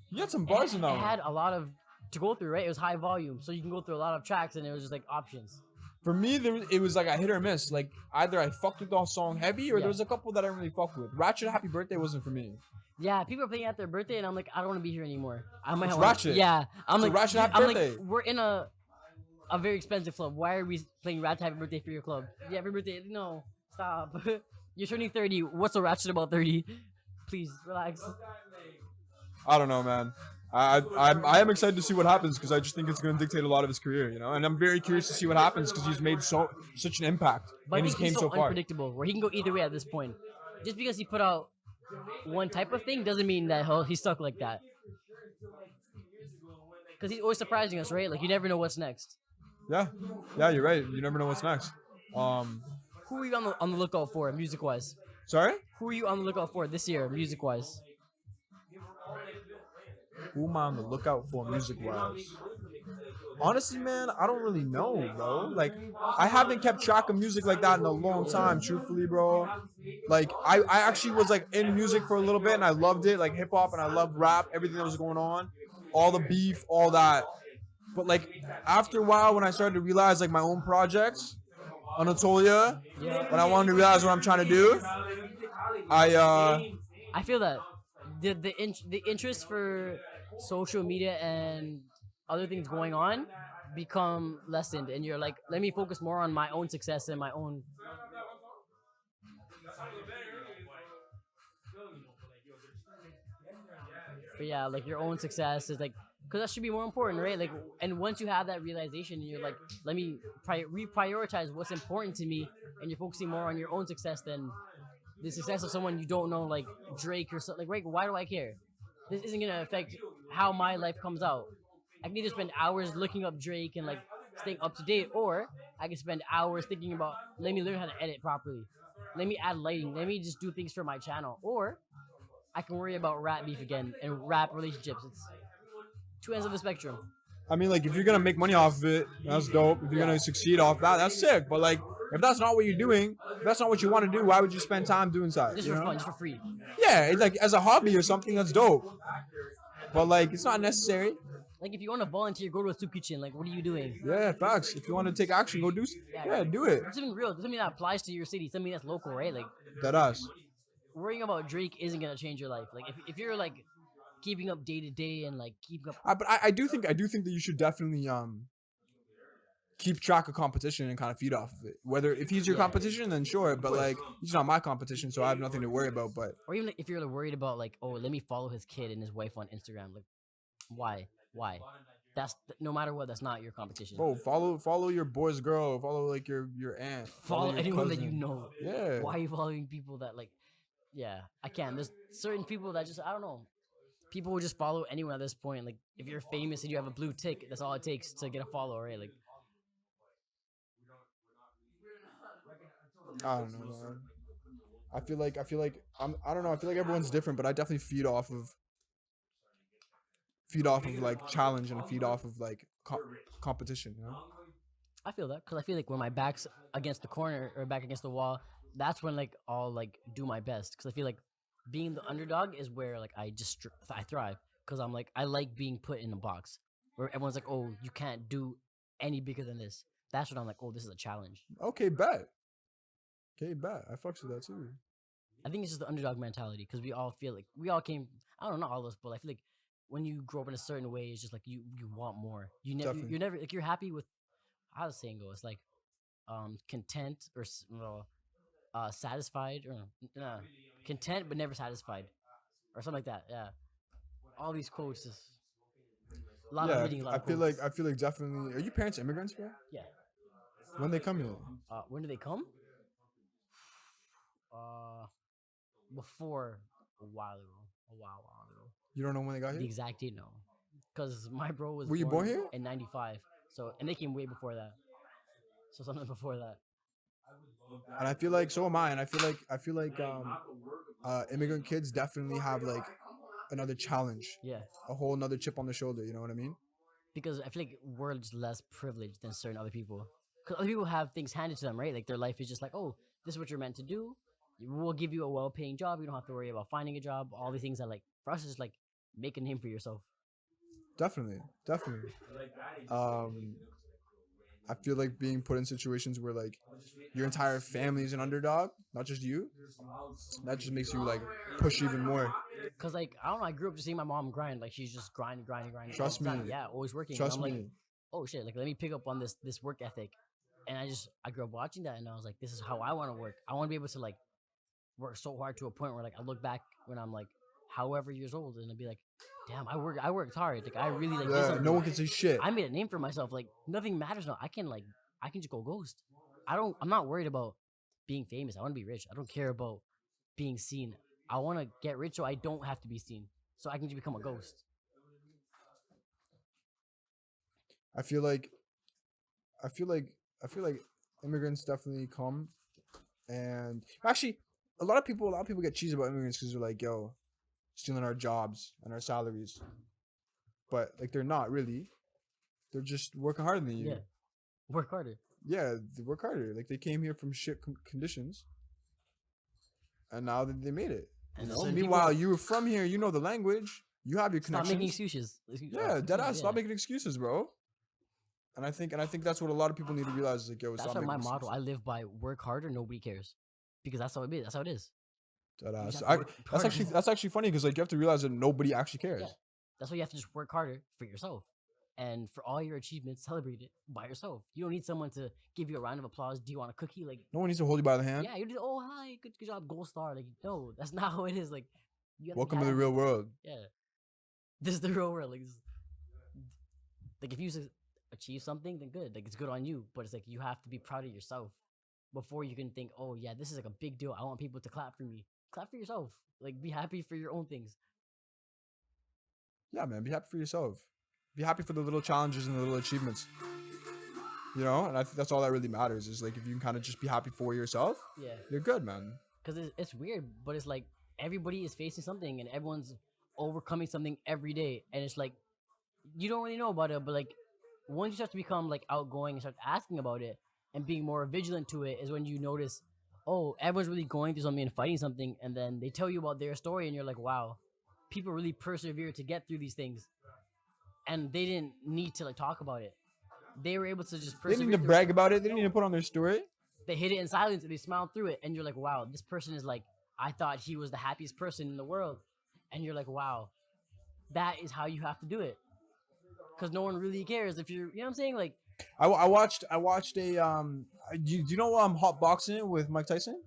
You had some bars in that It one. had a lot of to go through, right? It was high volume, so you can go through a lot of tracks, and it was just like options. For me, it was like a hit or miss. Like either I fucked with the song heavy, or Yeah. there was a couple that I didn't really fuck with. Ratchet Happy Birthday wasn't for me. Yeah, people are playing at their birthday, and I'm like, I don't want to be here anymore. I might It's have Ratchet. Yeah, I'm It's a like, Ratchet Happy I'm Birthday. like, we're in a very expensive club. Why are we playing Ratchet Happy Birthday for your club? Yeah, happy birthday. No, Stop. You're turning 30. What's so ratchet about 30? Please relax. I don't know, man. I am excited to see what happens because I just think it's going to dictate a lot of his career, you know. And I'm very curious to see what happens because he's made such an impact But I and think he's he's came so so far. unpredictable, where he can go either way at this point. Just because he put out one type of thing doesn't mean that he's stuck like that. Because he's always surprising us, right? Like you never know what's next. Yeah, you're right. You never know what's next. Who are you on the lookout for, music wise? Sorry? Who are you on the lookout for this year, music wise? Who am I on the lookout for music wise? Honestly, man, I don't really know, bro. Like, I haven't kept track of music like that in a long time, truthfully, bro. Like, I actually was, like, in music for a little bit, and I loved it, like, hip-hop, and I loved rap, everything that was going on, all the beef, all that. But, like, after a while, when I started to realize, like, my own projects, Anatolia, when I wanted to realize what I'm trying to do, I feel that the interest for social media and other things going on become lessened, and you're like, let me focus more on my own success and my own. But yeah, like your own success is like, because that should be more important, right? Like, and once you have that realization, you're like, let me reprioritize what's important to me, and you're focusing more on your own success than the success of someone you don't know, like Drake or something. Like, right? Why do I care? This isn't gonna affect how my life comes out. I can either spend hours looking up Drake and like staying up to date, or I can spend hours thinking about, let me learn how to edit properly, let me add lighting, let me just do things for my channel, or I can worry about rap beef again and rap relationships. It's two ends of the spectrum. I mean, like, if you're gonna make money off of it, that's dope. If you're gonna succeed off that, that's sick. But like, if that's not what you're doing, if that's not what you want to do, why would you spend time doing that? Just for fun, just for free. Yeah, it's like as a hobby or something, that's dope. But like, it's not necessary. Like, if you want to volunteer, go to a soup kitchen. Like, what are you doing? Yeah, facts. If you want to take action, go do. Yeah, do it. Something real, something that applies to your city, something that's local, right? Like, That us. worrying about Drake isn't gonna change your life. Like, if you're like keeping up day to day and like keeping up. But I do think that you should definitely keep track of competition and kind of feed off of it. Whether if he's your competition, then sure. But like, he's not my competition, so I have nothing to worry about. But or even like, if you're like, worried about like, oh, let me follow his kid and his wife on Instagram. Like, why? That's no matter what. That's not your competition. bro, follow your boy's girl. Follow like your aunt. Follow your anyone cousin. that you know. Yeah. Why are you following people that like? Yeah, I can't. There's certain people that just, I don't know. People will just follow anyone at this point. Like, if you're famous and you have a blue tick, that's all it takes to get a follow, right? Like, I don't know, man. I feel like I don't know. I feel like everyone's different, but I definitely feed off of like challenge and feed off of like competition. You know. I feel that because I feel like when my back's against the corner or back against the wall, that's when like I'll like do my best, because I feel like being the underdog is where like I thrive, because I'm like, I like being put in a box where everyone's like, oh, you can't do any bigger than this. That's when I'm like, oh, this is a challenge. Okay, bet. I fucks with that too. I think it's just the underdog mentality, because we all feel like we all came. I don't know all of us, but I feel like when you grow up in a certain way, it's just like you want more. You're never like, you're happy with, how does the saying go? It's like content or satisfied, or content but never satisfied, or something like that. Yeah, all these quotes. Is a lot of reading. A lot I of feel quotes. like definitely. Are your parents immigrants, bro? Yeah. When they come here? When do they come? Before a while ago. You don't know when they got The here? exact date, no, because my bro was. Were you born here? In '95? So, and they came way before that. So something before that. And I feel like so am I. And I feel like immigrant kids definitely have like another challenge. Yeah. A whole another chip on the shoulder. You know what I mean? Because I feel like we're just less privileged than certain other people. Because other people have things handed to them, right? Like their life is just like, oh, this is what you're meant to do. We'll give you a well-paying job. You don't have to worry about finding a job. All these things that, like, for us, is just like make a name for yourself. Definitely. I feel like being put in situations where like your entire family is an underdog, not just you. That just makes you like push even more. Cause like, I don't know, I grew up just seeing my mom grind. Like, she's just grinding. Trust me. Yeah, always working. Trust and I'm me. like, oh shit, like let me pick up on this work ethic. And I grew up watching that, and I was like, this is how I want to work. I want to be able to like work so hard to a point where like I look back when I'm like however years old, and I'd be like, damn, I worked hard. Like I really like did Yeah, something. no one can say shit. I made a name for myself. Like nothing matters now. I can just go ghost. I'm not worried about being famous. I want to be rich. I don't care about being seen. I want to get rich so I don't have to be seen. So I can just become a ghost. I feel like immigrants definitely come, and actually a lot of people get cheesy about immigrants because they're like, yo, stealing our jobs and our salaries. But like they're not really. They're just working harder than you. Yeah. Work harder. Yeah, they work harder. Like they came here from shit conditions, and now they made it. You know? Meanwhile, you were from here. You know the language. You have your connections. Stop making excuses. Yeah, deadass. Stop making excuses, bro. And I think that's what a lot of people need to realize is like, yo, that's stop why my making motto. excuses. I live by work harder, nobody cares, because that's how it is. That's how it is. Deadass. That's actually funny because like you have to realize that nobody actually cares. Yeah. That's why you have to just work harder for yourself, and for all your achievements, celebrate it by yourself. You don't need someone to give you a round of applause. Do you want a cookie? Like No one needs to hold you by the hand. yeah, you do. Oh hi, good job, gold star. Like no, that's not how it is. Like you have Welcome to the real world. Yeah, this is the real world. Like if you achieve something, then good. Like it's good on you. But it's like you have to be proud of yourself before you can think, oh yeah, this is like a big deal. I want people to clap for me. Clap for yourself. Like be happy for your own things. Yeah, man. Be happy for yourself. Be happy for the little challenges and the little achievements. You know, and I think that's all that really matters. Is like if you can kind of just be happy for yourself. Yeah, you're good, man. Because it's weird, but it's like everybody is facing something and everyone's overcoming something every day, and it's like you don't really know about it, but like once you start to become like outgoing and start asking about it and being more vigilant to it is when you notice, oh, everyone's really going through something and fighting something, and then they tell you about their story and you're like, wow, people really persevere to get through these things, and they didn't need to like talk about it. They were able to just persevere. They didn't need to brag about it. They didn't need to put on their story. They hid it in silence and they smiled through it, and you're like, wow, this person is like, I thought he was the happiest person in the world, and you're like, wow, that is how you have to do it. Because no one really cares if you're, you know what I'm saying? Like, I watched a do you know hot boxing with Mike Tyson?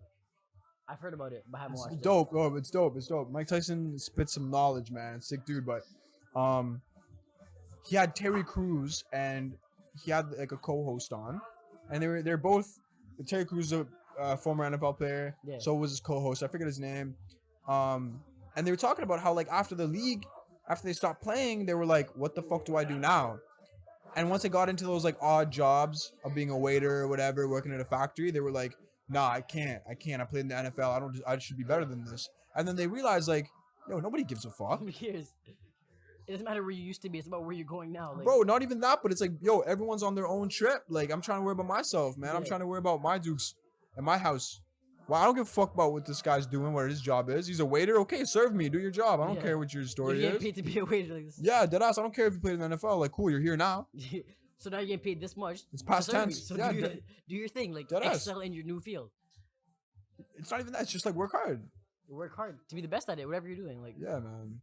I've heard about it, but I haven't watched it. Dope. Oh, it's dope. Mike Tyson spits some knowledge, man. Sick dude, but he had Terry Crews and he had like a co-host on, and they're both. Terry Crews is a former NFL player. Yeah. So was his co-host. I forget his name. And they were talking about how like after they stopped playing, they were like, "What the fuck do I do now?" And once they got into those like odd jobs of being a waiter or whatever, working at a factory, they were like, "Nah, I can't. I played in the NFL. I should be better than this." And then they realized like, "Yo, nobody gives a fuck." Who cares? It doesn't matter where you used to be. It's about where you're going now. Like, bro, not even that, but it's like, yo, everyone's on their own trip. Like, I'm trying to worry about myself, man. Yeah. I'm trying to worry about my dukes and my house. Well, I don't give a fuck about what this guy's doing, what his job is. He's a waiter. Okay, serve me. Do your job. I don't care what your story you're is. getting paid to be a waiter. Like this. Yeah, deadass. I don't care if you played in the NFL. Like, cool, you're here now. So now you're getting paid this much. It's past tense. So Yeah, do your thing. Like, deadass. excel in your new field. It's not even that. It's just like work hard. Work hard to be the best at it, whatever you're doing. Like, yeah, man.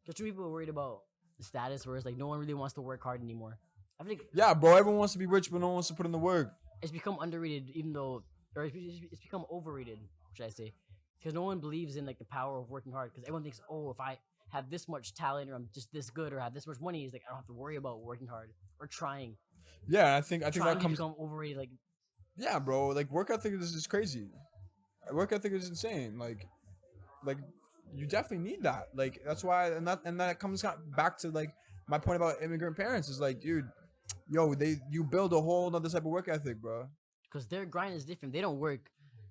Because people are worried about the status, where it's like no one really wants to work hard anymore. I think. Yeah, bro. Everyone wants to be rich, but no one wants to put in the work. It's become underrated, even though, or it's become overrated, should I say? Because no one believes in like the power of working hard. Because everyone thinks, oh, if I have this much talent, or I'm just this good, or have this much money, it's like I don't have to worry about working hard or trying. Yeah, I think that comes. Become overrated. Like, yeah, bro. Like work ethic is crazy. Work ethic is insane. Like you definitely need that. Like that's why, and that comes back to like my point about immigrant parents is like, dude, yo, you build a whole other type of work ethic, bro. Because their grind is different. They don't work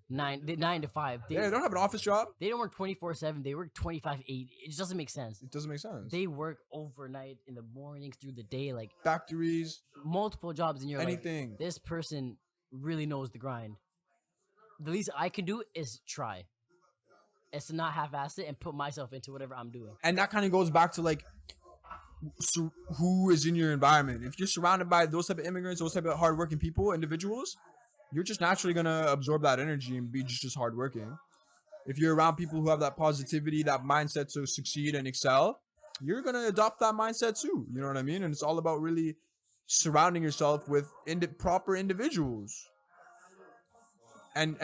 9 to 5. They don't have an office job. They don't work 24/7. They work 25/8. It just doesn't make sense. It doesn't make sense. They work overnight in the mornings through the day, like factories, multiple jobs, and you're anything. Like, this person really knows the grind. The least I can do is try. It's to not half-ass it and put myself into whatever I'm doing. And that kind of goes back to like, so who is in your environment? If you're surrounded by those type of immigrants, those type of hardworking people, individuals, you're just naturally gonna absorb that energy and be just hardworking. If you're around people who have that positivity, that mindset to succeed and excel, you're gonna adopt that mindset too. You know what I mean? And it's all about really surrounding yourself with proper individuals and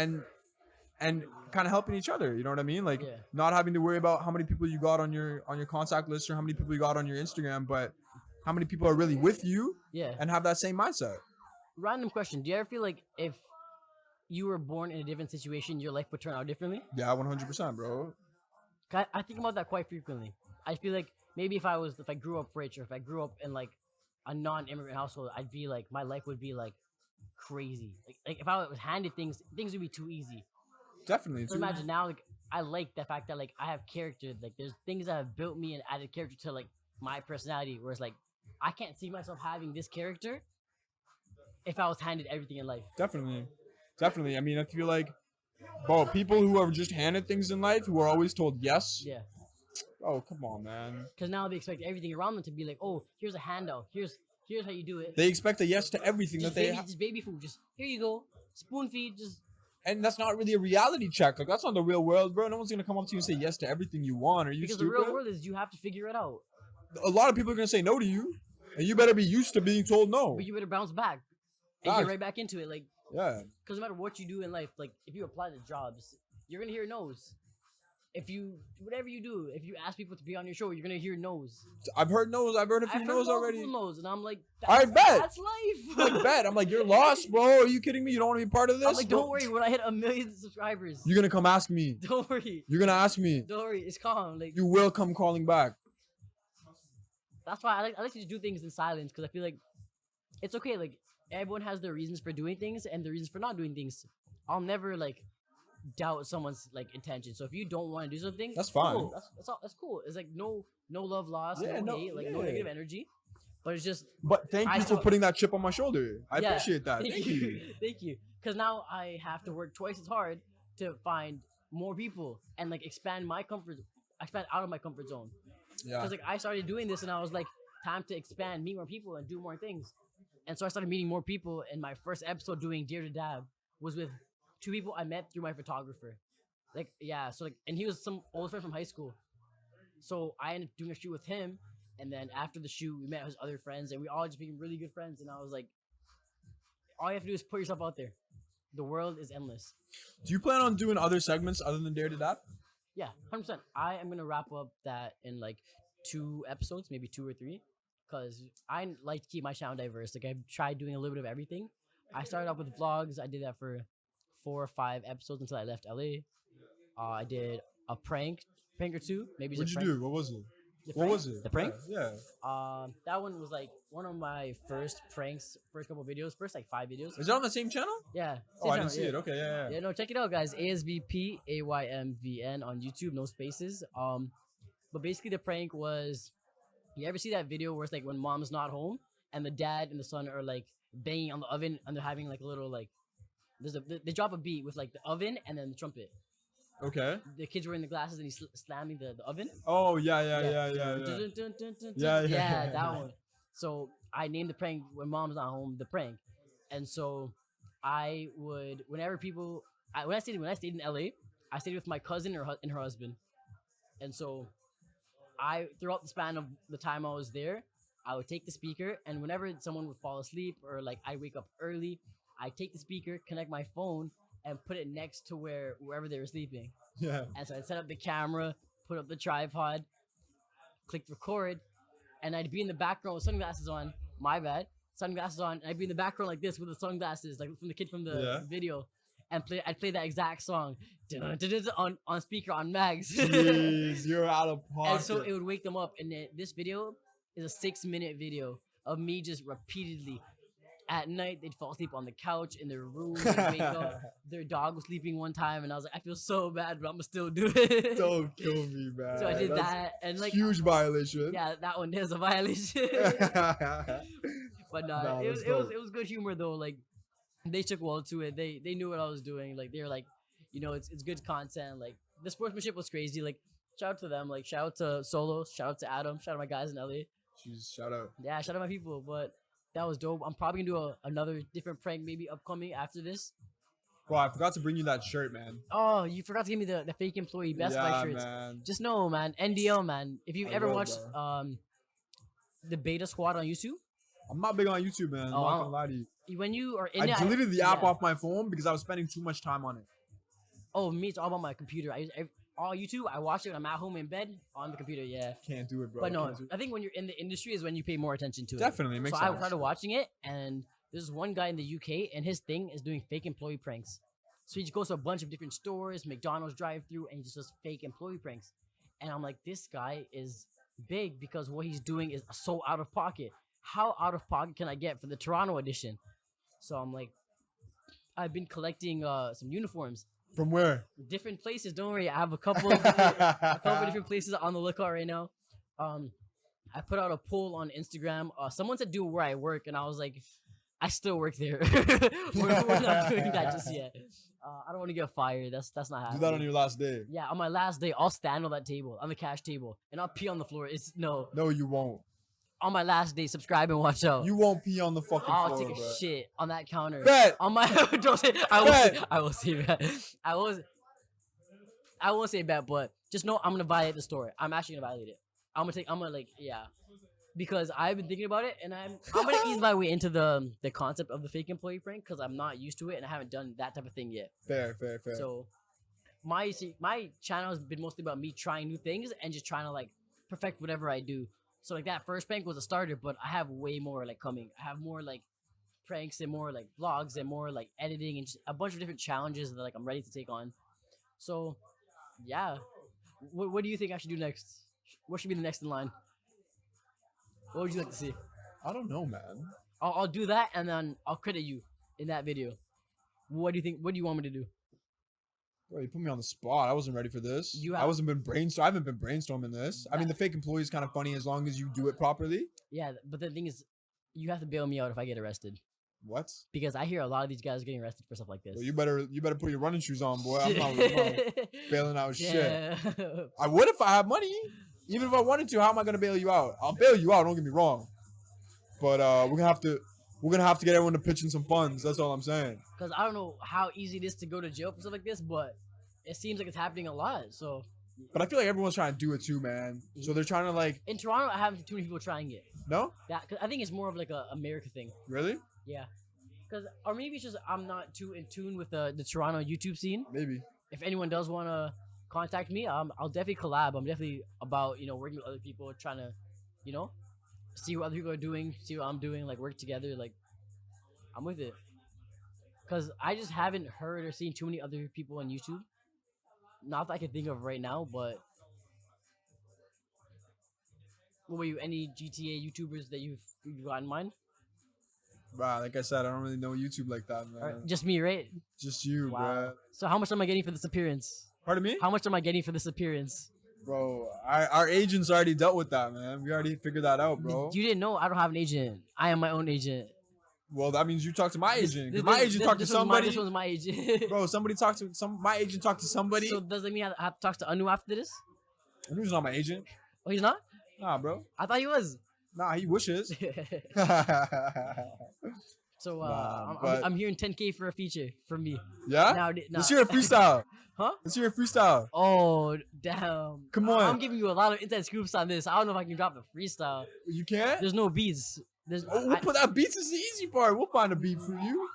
kind of helping each other, you know what I mean? Like not having to worry about how many people you got on your contact list or how many people you got on your Instagram, but how many people are really with you and have that same mindset. Random question. Do you ever feel like if you were born in a different situation, your life would turn out differently? Yeah, 100%, bro. I think about that quite frequently. I feel like maybe if I grew up rich or if I grew up in like a non-immigrant household, I'd be like, my life would be like crazy. Like if I was handed things would be too easy. Definitely. So imagine now, like I like the fact that like I have character. Like there's things that have built me and added character to like my personality. Whereas like I can't see myself having this character if I was handed everything in life. Definitely. I mean, I feel like, bro, people who are just handed things in life, who are always told yes. Yeah. Oh, come on, man. Because now they expect everything around them to be like, oh, here's a handout. Here's how you do it. They expect a yes to everything just that they have. Just baby food. Just here you go. Spoon feed. Just. And that's not really a reality check. Like that's not the real world, bro. No one's gonna come up to you and say yes to everything you want. Are you because stupid? The real world is you have to figure it out. A lot of people are gonna say no to you, and you better be used to being told no. But you better bounce back and get right back into it. Like yeah. Because no matter what you do in life, like if you apply to jobs, you're gonna hear no's. If you whatever you do, if you ask people to be on your show, you're gonna hear no's. I've heard no's. I've heard a few no's already. No's, and I'm like, I bet that's life. I bet. I'm like, you're lost, bro. Are you kidding me? You don't want to be part of this? I'm like, don't worry. When I hit 1 million subscribers, you're gonna come ask me. Don't worry. You're gonna ask me. Don't worry. It's calm. Like you will come calling back. That's why I like to do things in silence because I feel like it's okay. Like everyone has their reasons for doing things and their reasons for not doing things. I'll never like doubt someone's like intention. So if you don't want to do something, that's fine. Cool. That's cool. It's like no love lost, no hate, like no negative energy. But it's just. But thank you for putting that chip on my shoulder. I appreciate that. Thank you. Thank you. Because now I have to work twice as hard to find more people and like expand out of my comfort zone. Yeah. Because like I started doing this and I was like, time to expand, meet more people, and do more things. And so I started meeting more people. And my first episode doing Dear to Dab was with 2 people I met through my photographer. Like, yeah, so like, and he was some old friend from high school. So I ended up doing a shoot with him. And then after the shoot, we met his other friends and we all just became really good friends. And I was like, all you have to do is put yourself out there. The world is endless. Do you plan on doing other segments other than Dare to Dab? Yeah, 100%. I am going to wrap up that in like 2 episodes, maybe 2 or 3. Because I like to keep my channel diverse. Like I've tried doing a little bit of everything. I started off with vlogs. I did that for 4 or 5 episodes until I left LA. I did a prank or 2. Maybe. What'd you do? What was it? What was it? The prank? Yeah. That one was like one of my first pranks, first couple videos, first like 5 videos. Is it on the same channel? Yeah. Oh, I didn't see it. Okay, yeah. Yeah, no, check it out, guys. Asvp Aymvn on YouTube, no spaces. But basically the prank was, you ever see that video where it's like when mom's not home and the dad and the son are like banging on the oven and they're having like a little like, they drop a beat with like the oven and then the trumpet. Okay. The kid's wearing the glasses and he's slamming the oven. Oh, yeah. Yeah, that one. So I named the prank when mom's not home, the prank. And so I would, whenever people, when I stayed in LA, I stayed with my cousin and her husband. And so throughout the span of the time I was there, I would take the speaker and whenever someone would fall asleep or like I wake up early, I take the speaker, connect my phone, and put it next to wherever they were sleeping. Yeah. And so I'd set up the camera, put up the tripod, click record, and I'd be in the background with sunglasses on. My bad. Sunglasses on. And I'd be in the background like this with the sunglasses, like from the kid from the video. And I'd play that exact song on speaker on mags. Jeez, you're out of pocket. And so it would wake them up. And this video is a 6-minute video of me just repeatedly. At night, they'd fall asleep on the couch in their room. They'd wake up. Their dog was sleeping one time, and I was like, I feel so bad, but I'm gonna still do it. Don't kill me, man. So I did that, and like huge violation. Yeah, that one is a violation. But no, it was good humor though. Like they took well to it. They knew what I was doing. Like they were like, it's good content. Like the sportsmanship was crazy. Like shout out to them. Like shout out to Solo. Shout out to Adam. Shout out to my guys in LA. Jeez, shout out. Yeah, shout out my people. But that was dope. I'm probably gonna do another different prank maybe upcoming after this. Bro, I forgot to bring you that shirt, man. Oh, you forgot to give me the fake employee Best Buy shirts. Man. Just know, man, NDL, man. If you've ever watched the Beta Squad on YouTube, I'm not big on YouTube, man. I'm not gonna lie to you. When you are in I it, deleted the app off my phone because I was spending too much time on it. Oh, me, it's all about my computer. I use all YouTube. I watch it when I'm at home in bed on the computer. Yeah. Can't do it, bro. But no, I think when you're in the industry is when you pay more attention to it. Definitely makes sense. sense. I started watching it, and there's one guy in the UK, and his thing is doing fake employee pranks. So he just goes to a bunch of different stores, McDonald's drive-through, and he just does fake employee pranks. And I'm like, this guy is big because what he's doing is so out of pocket. How out of pocket can I get for the Toronto edition? So I'm like, I've been collecting some uniforms. From where? Different places. Don't worry, I have a couple of different places on the lookout right now. I put out a poll on Instagram. Someone said do it where I work, and I was like, I still work there. we're not doing that just yet. I don't want to get fired. That's not happening. Do that on your last day. Yeah, on my last day, I'll stand on that table, on the cash table, and I'll pee on the floor. No, you won't. On my last day, subscribe and watch out. You won't pee on the fucking floor. I'll take a shit on that counter. Bet. On my don't say I will say bet. I won't say bet, but just know I'm gonna violate the store. I'm actually gonna violate it. I'm gonna because I've been thinking about it, and I'm gonna ease my way into the concept of the fake employee prank because I'm not used to it and I haven't done that type of thing yet. Fair. So my channel has been mostly about me trying new things and just trying to like perfect whatever I do. So like that first prank was a starter, but I have way more like coming. I have more like pranks and more like vlogs and more like editing and just a bunch of different challenges that like I'm ready to take on. So yeah, what do you think I should do next? What should be the next in line? What would you like to see? I don't know, man. I'll do that and then I'll credit you in that video. What do you think? What do you want me to do? Bro, you put me on the spot. I wasn't ready for this. I haven't been brainstorming this. I mean, the fake employee is kind of funny as long as you do it properly. Yeah, but the thing is, you have to bail me out if I get arrested. What? Because I hear a lot of these guys getting arrested for stuff like this. Well, you better put your running shoes on, boy. I'm not bailing out shit. I would if I had money. Even if I wanted to, how am I gonna bail you out? I'll bail you out. Don't get me wrong. But we're gonna have to get everyone to pitch in some funds. That's all I'm saying. Because I don't know how easy it is to go to jail for stuff like this, but it seems like it's happening a lot. So. But I feel like everyone's trying to do it too, man. So they're trying to like. In Toronto, I haven't seen too many people trying it. No. Cause I think it's more of like a America thing. Really? Yeah. Or maybe it's just I'm not too in tune with the Toronto YouTube scene. Maybe. If anyone does want to contact me, I'll definitely collab. I'm definitely about working with other people, trying to see what other people are doing, see what I'm doing, like work together. Like I'm with it. Cause I just haven't heard or seen too many other people on YouTube. Not that I can think of right now, but what were you? Any GTA YouTubers that you've got in mind? Wow, like I said, I don't really know YouTube like that, man. Right, just me, right? Just you, bro. So how much am I getting for this appearance? Pardon me? How much am I getting for this appearance? Bro, our agents already dealt with that, man. We already figured that out, bro. You didn't know I don't have an agent. I am my own agent. Well, that means you talked to my agent. My agent talked to somebody. This one's my agent. Bro, somebody talked to my agent talked to somebody. So does that mean I have to talk to Anu after this? Anu's not my agent. Oh, he's not? Nah, bro. I thought he was. Nah, he wishes. So I'm hearing 10K for a feature from me. Yeah? Let's hear a freestyle. Huh? Let's hear a freestyle. Oh, damn. Come on. I'm giving you a lot of inside scoops on this. I don't know if I can drop a freestyle. You can't? There's no beats. We'll put that beats is the easy part. We'll find a beat for you.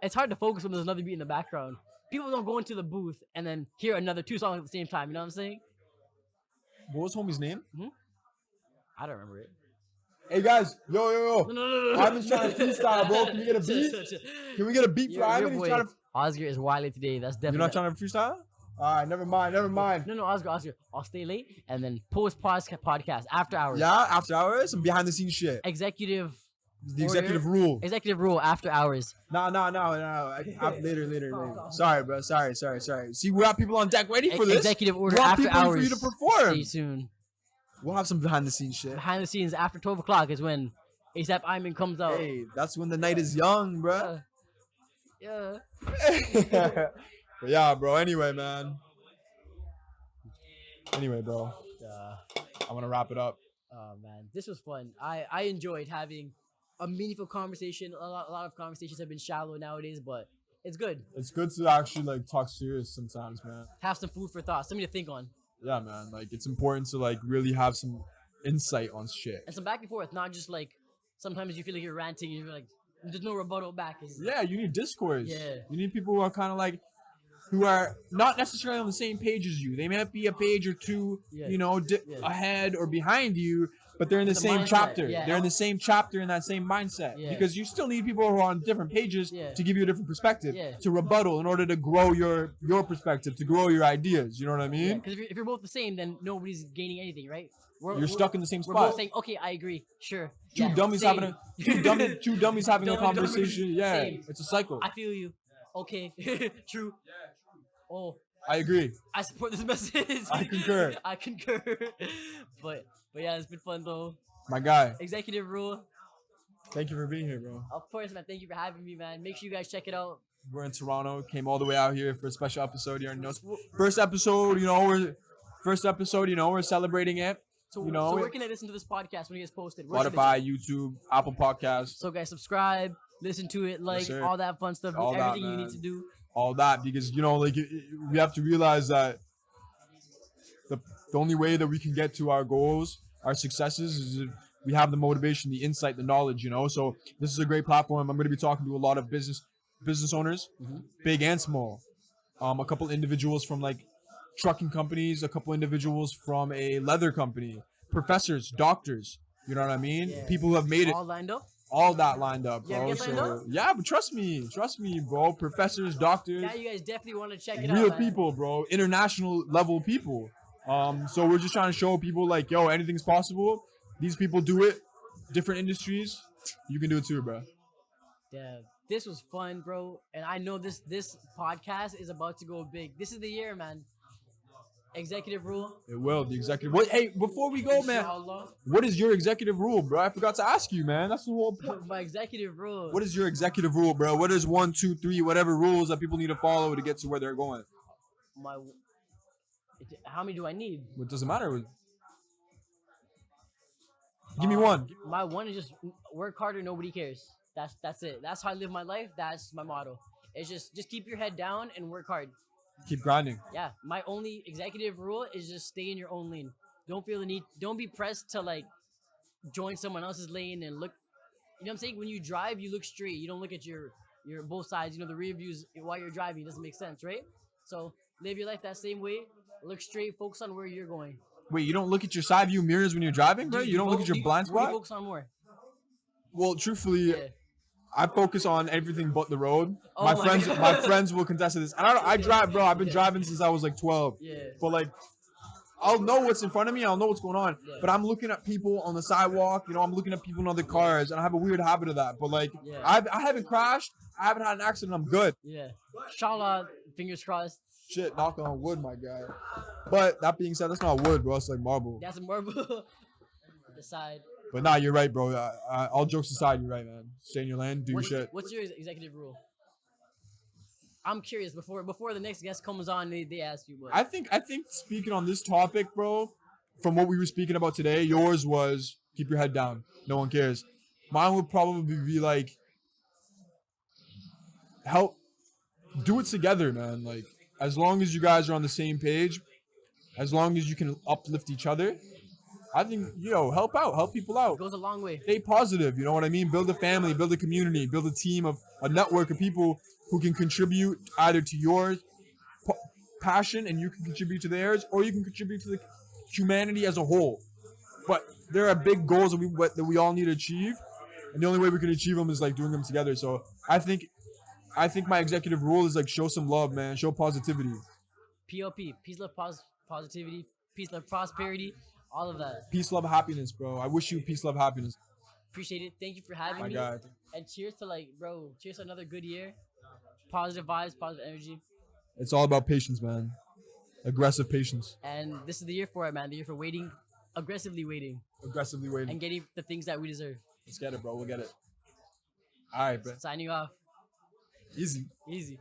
It's hard to focus when there's another beat in the background. People don't go into the booth and then hear another two songs at the same time. You know what I'm saying? What was homie's name? I don't remember it. Hey guys, yo. No. Ivan's trying to freestyle, bro. Can we get a beat? Can we get a beat for Ivan? He's trying to... Oscar is wildly today. That's definitely. You're not trying to freestyle? Alright, never mind. No, Oscar. I'll stay late and then post podcast after hours. Yeah, after hours? Some behind the scenes shit. The executive rule. Executive rule after hours. No. Later. Sorry, bro. Sorry. See, we got people on deck ready for this. Executive order after hours. For you to perform. Stay soon. We'll have some behind the scenes shit. Behind the scenes after 12 o'clock is when Asvp Aymvn comes out. Hey, that's when the night is young, bro. Yeah. But yeah, bro. Anyway, man. Bro. I want to wrap it up. Oh, man. This was fun. I enjoyed having a meaningful conversation. A lot of conversations have been shallow nowadays, but it's good. It's good to actually, like, talk serious sometimes, man. Have some food for thought. Something to think on. Yeah, man. Like, it's important to, like, really have some insight on shit. And some back and forth, not just, like, sometimes you feel like you're ranting and you're like, there's no rebuttal back. Yeah, you need discourse. Yeah. You need people who are kind of like, who are not necessarily on the same page as you. They may be a page or two, ahead or behind you, but they're in the same mindset, chapter. yeah. They're in the same chapter in that same mindset. Yeah. Because you still need people who are on different pages to give you a different perspective, Yeah. to rebuttal in order to grow your perspective, to grow your ideas. You know what I mean? Because if you're both the same, then nobody's gaining anything, right? You're stuck in the same We're spot. both saying, okay, I agree, sure. Two dummies same. having two dummies having a Dumb- dumb- conversation. Yeah, same. it's a cycle. I feel you. Okay, true. Oh, I agree. I support this message. I concur. I concur. But yeah, it's been fun though. My guy, Executive rule. thank you for being here, bro. Of course, man. Thank you for having me, man. Make sure you guys check it out. We're in Toronto. Came all the way out here for a special episode here. First episode, we're celebrating it. So where can I listen to this podcast when it gets posted? Where should they Spotify, YouTube, Apple Podcasts, So guys, subscribe, listen to it, like sir. all that fun stuff, do All that, everything you man. need to do. all that, because we have to realize that the only way that we can get to our goals, our successes, is if we have the motivation, the insight, the knowledge. So this is a great platform. I'm going to be talking to a lot of business owners, big and small. A couple individuals from like trucking companies, a couple individuals from a leather company, professors, doctors. You know what I mean? Yeah. People who have made it. All lined up. All that lined up, Yeah, bro. get lined up? Yeah, but trust me, bro. Professors, doctors, Yeah, you guys definitely want to check it out. real man. people, bro. International level people. So we're just trying to show people like, yo, anything's possible. These people do it. Different industries. You can do it too, bro. Yeah, this was fun, bro. And I know this podcast is about to go big. This is the year, man. Executive rule. It will. The executive. Hey, before we go, man, Inshallah. what is your executive rule, bro? I forgot to ask you, man. That's the whole point. My executive rule. What is your executive rule, bro? What is 1, 2, 3, whatever rules that people need to follow to get to where they're going? How many do I need? It doesn't matter. Give me one. My one is just work harder. Nobody cares. That's it. That's how I live my life. That's my motto. It's just keep your head down and work hard. Keep grinding. Yeah. My only executive rule is just stay in your own lane. Don't feel the need. Don't be pressed to like join someone else's lane and look. You know what I'm saying? When you drive, you look straight. You don't look at your both sides. The rear views while you're driving. It doesn't make sense, right? So live your life that same way. Look straight. Focus on where you're going. Wait, you don't look at your side view mirrors when you're driving, bro? You don't look at your blind What do spot? you focus on more? Well, truthfully, Yeah. I focus on everything but the road. Oh my my friends, God. my friends will contest to this. And I drive, bro. I've been driving since I was like 12. Yeah. But like, I'll know what's in front of me. I'll know what's going on. Yeah. But I'm looking at people on the sidewalk. I'm looking at people in other cars, and I have a weird habit of that. But like, Yeah. I haven't crashed. I haven't had an accident. I'm good. Yeah. Inshallah, fingers crossed. Shit, knock on wood, my guy. But that being said, that's not wood, bro. It's like marble. That's a marble. The side. But nah, you're right, bro. All jokes aside, you're right, man. Stay in your lane, do your shit. What's your executive rule? I'm curious. Before the next guest comes on, they ask you what. I think speaking on this topic, bro, from what we were speaking about today, yours was keep your head down. No one cares. Mine would probably be like do it together, man. Like as long as you guys are on the same page, as long as you can uplift each other, I think, help people out. It goes a long way. Stay positive, you know what I mean? Build a family, build a community, build a team of a network of people who can contribute either to your passion and you can contribute to theirs, or you can contribute to the humanity as a whole. But there are big goals that we all need to achieve, and the only way we can achieve them is like doing them together. So I think my executive rule is like show some love, man. Show positivity. PLP, peace, love, positivity, peace, love, prosperity, all of that. Peace, love, happiness, bro. I wish you peace, love, happiness. Appreciate it. Thank you for having My me. God. And cheers to cheers to another good year. Positive vibes, positive energy. It's all about patience, man. Aggressive patience. And this is the year for it, man. The year for waiting, aggressively waiting, Aggressively waiting. and getting the things that we deserve. Let's get it, bro. We'll get it. All right, bro. Signing off. Easy. Easy.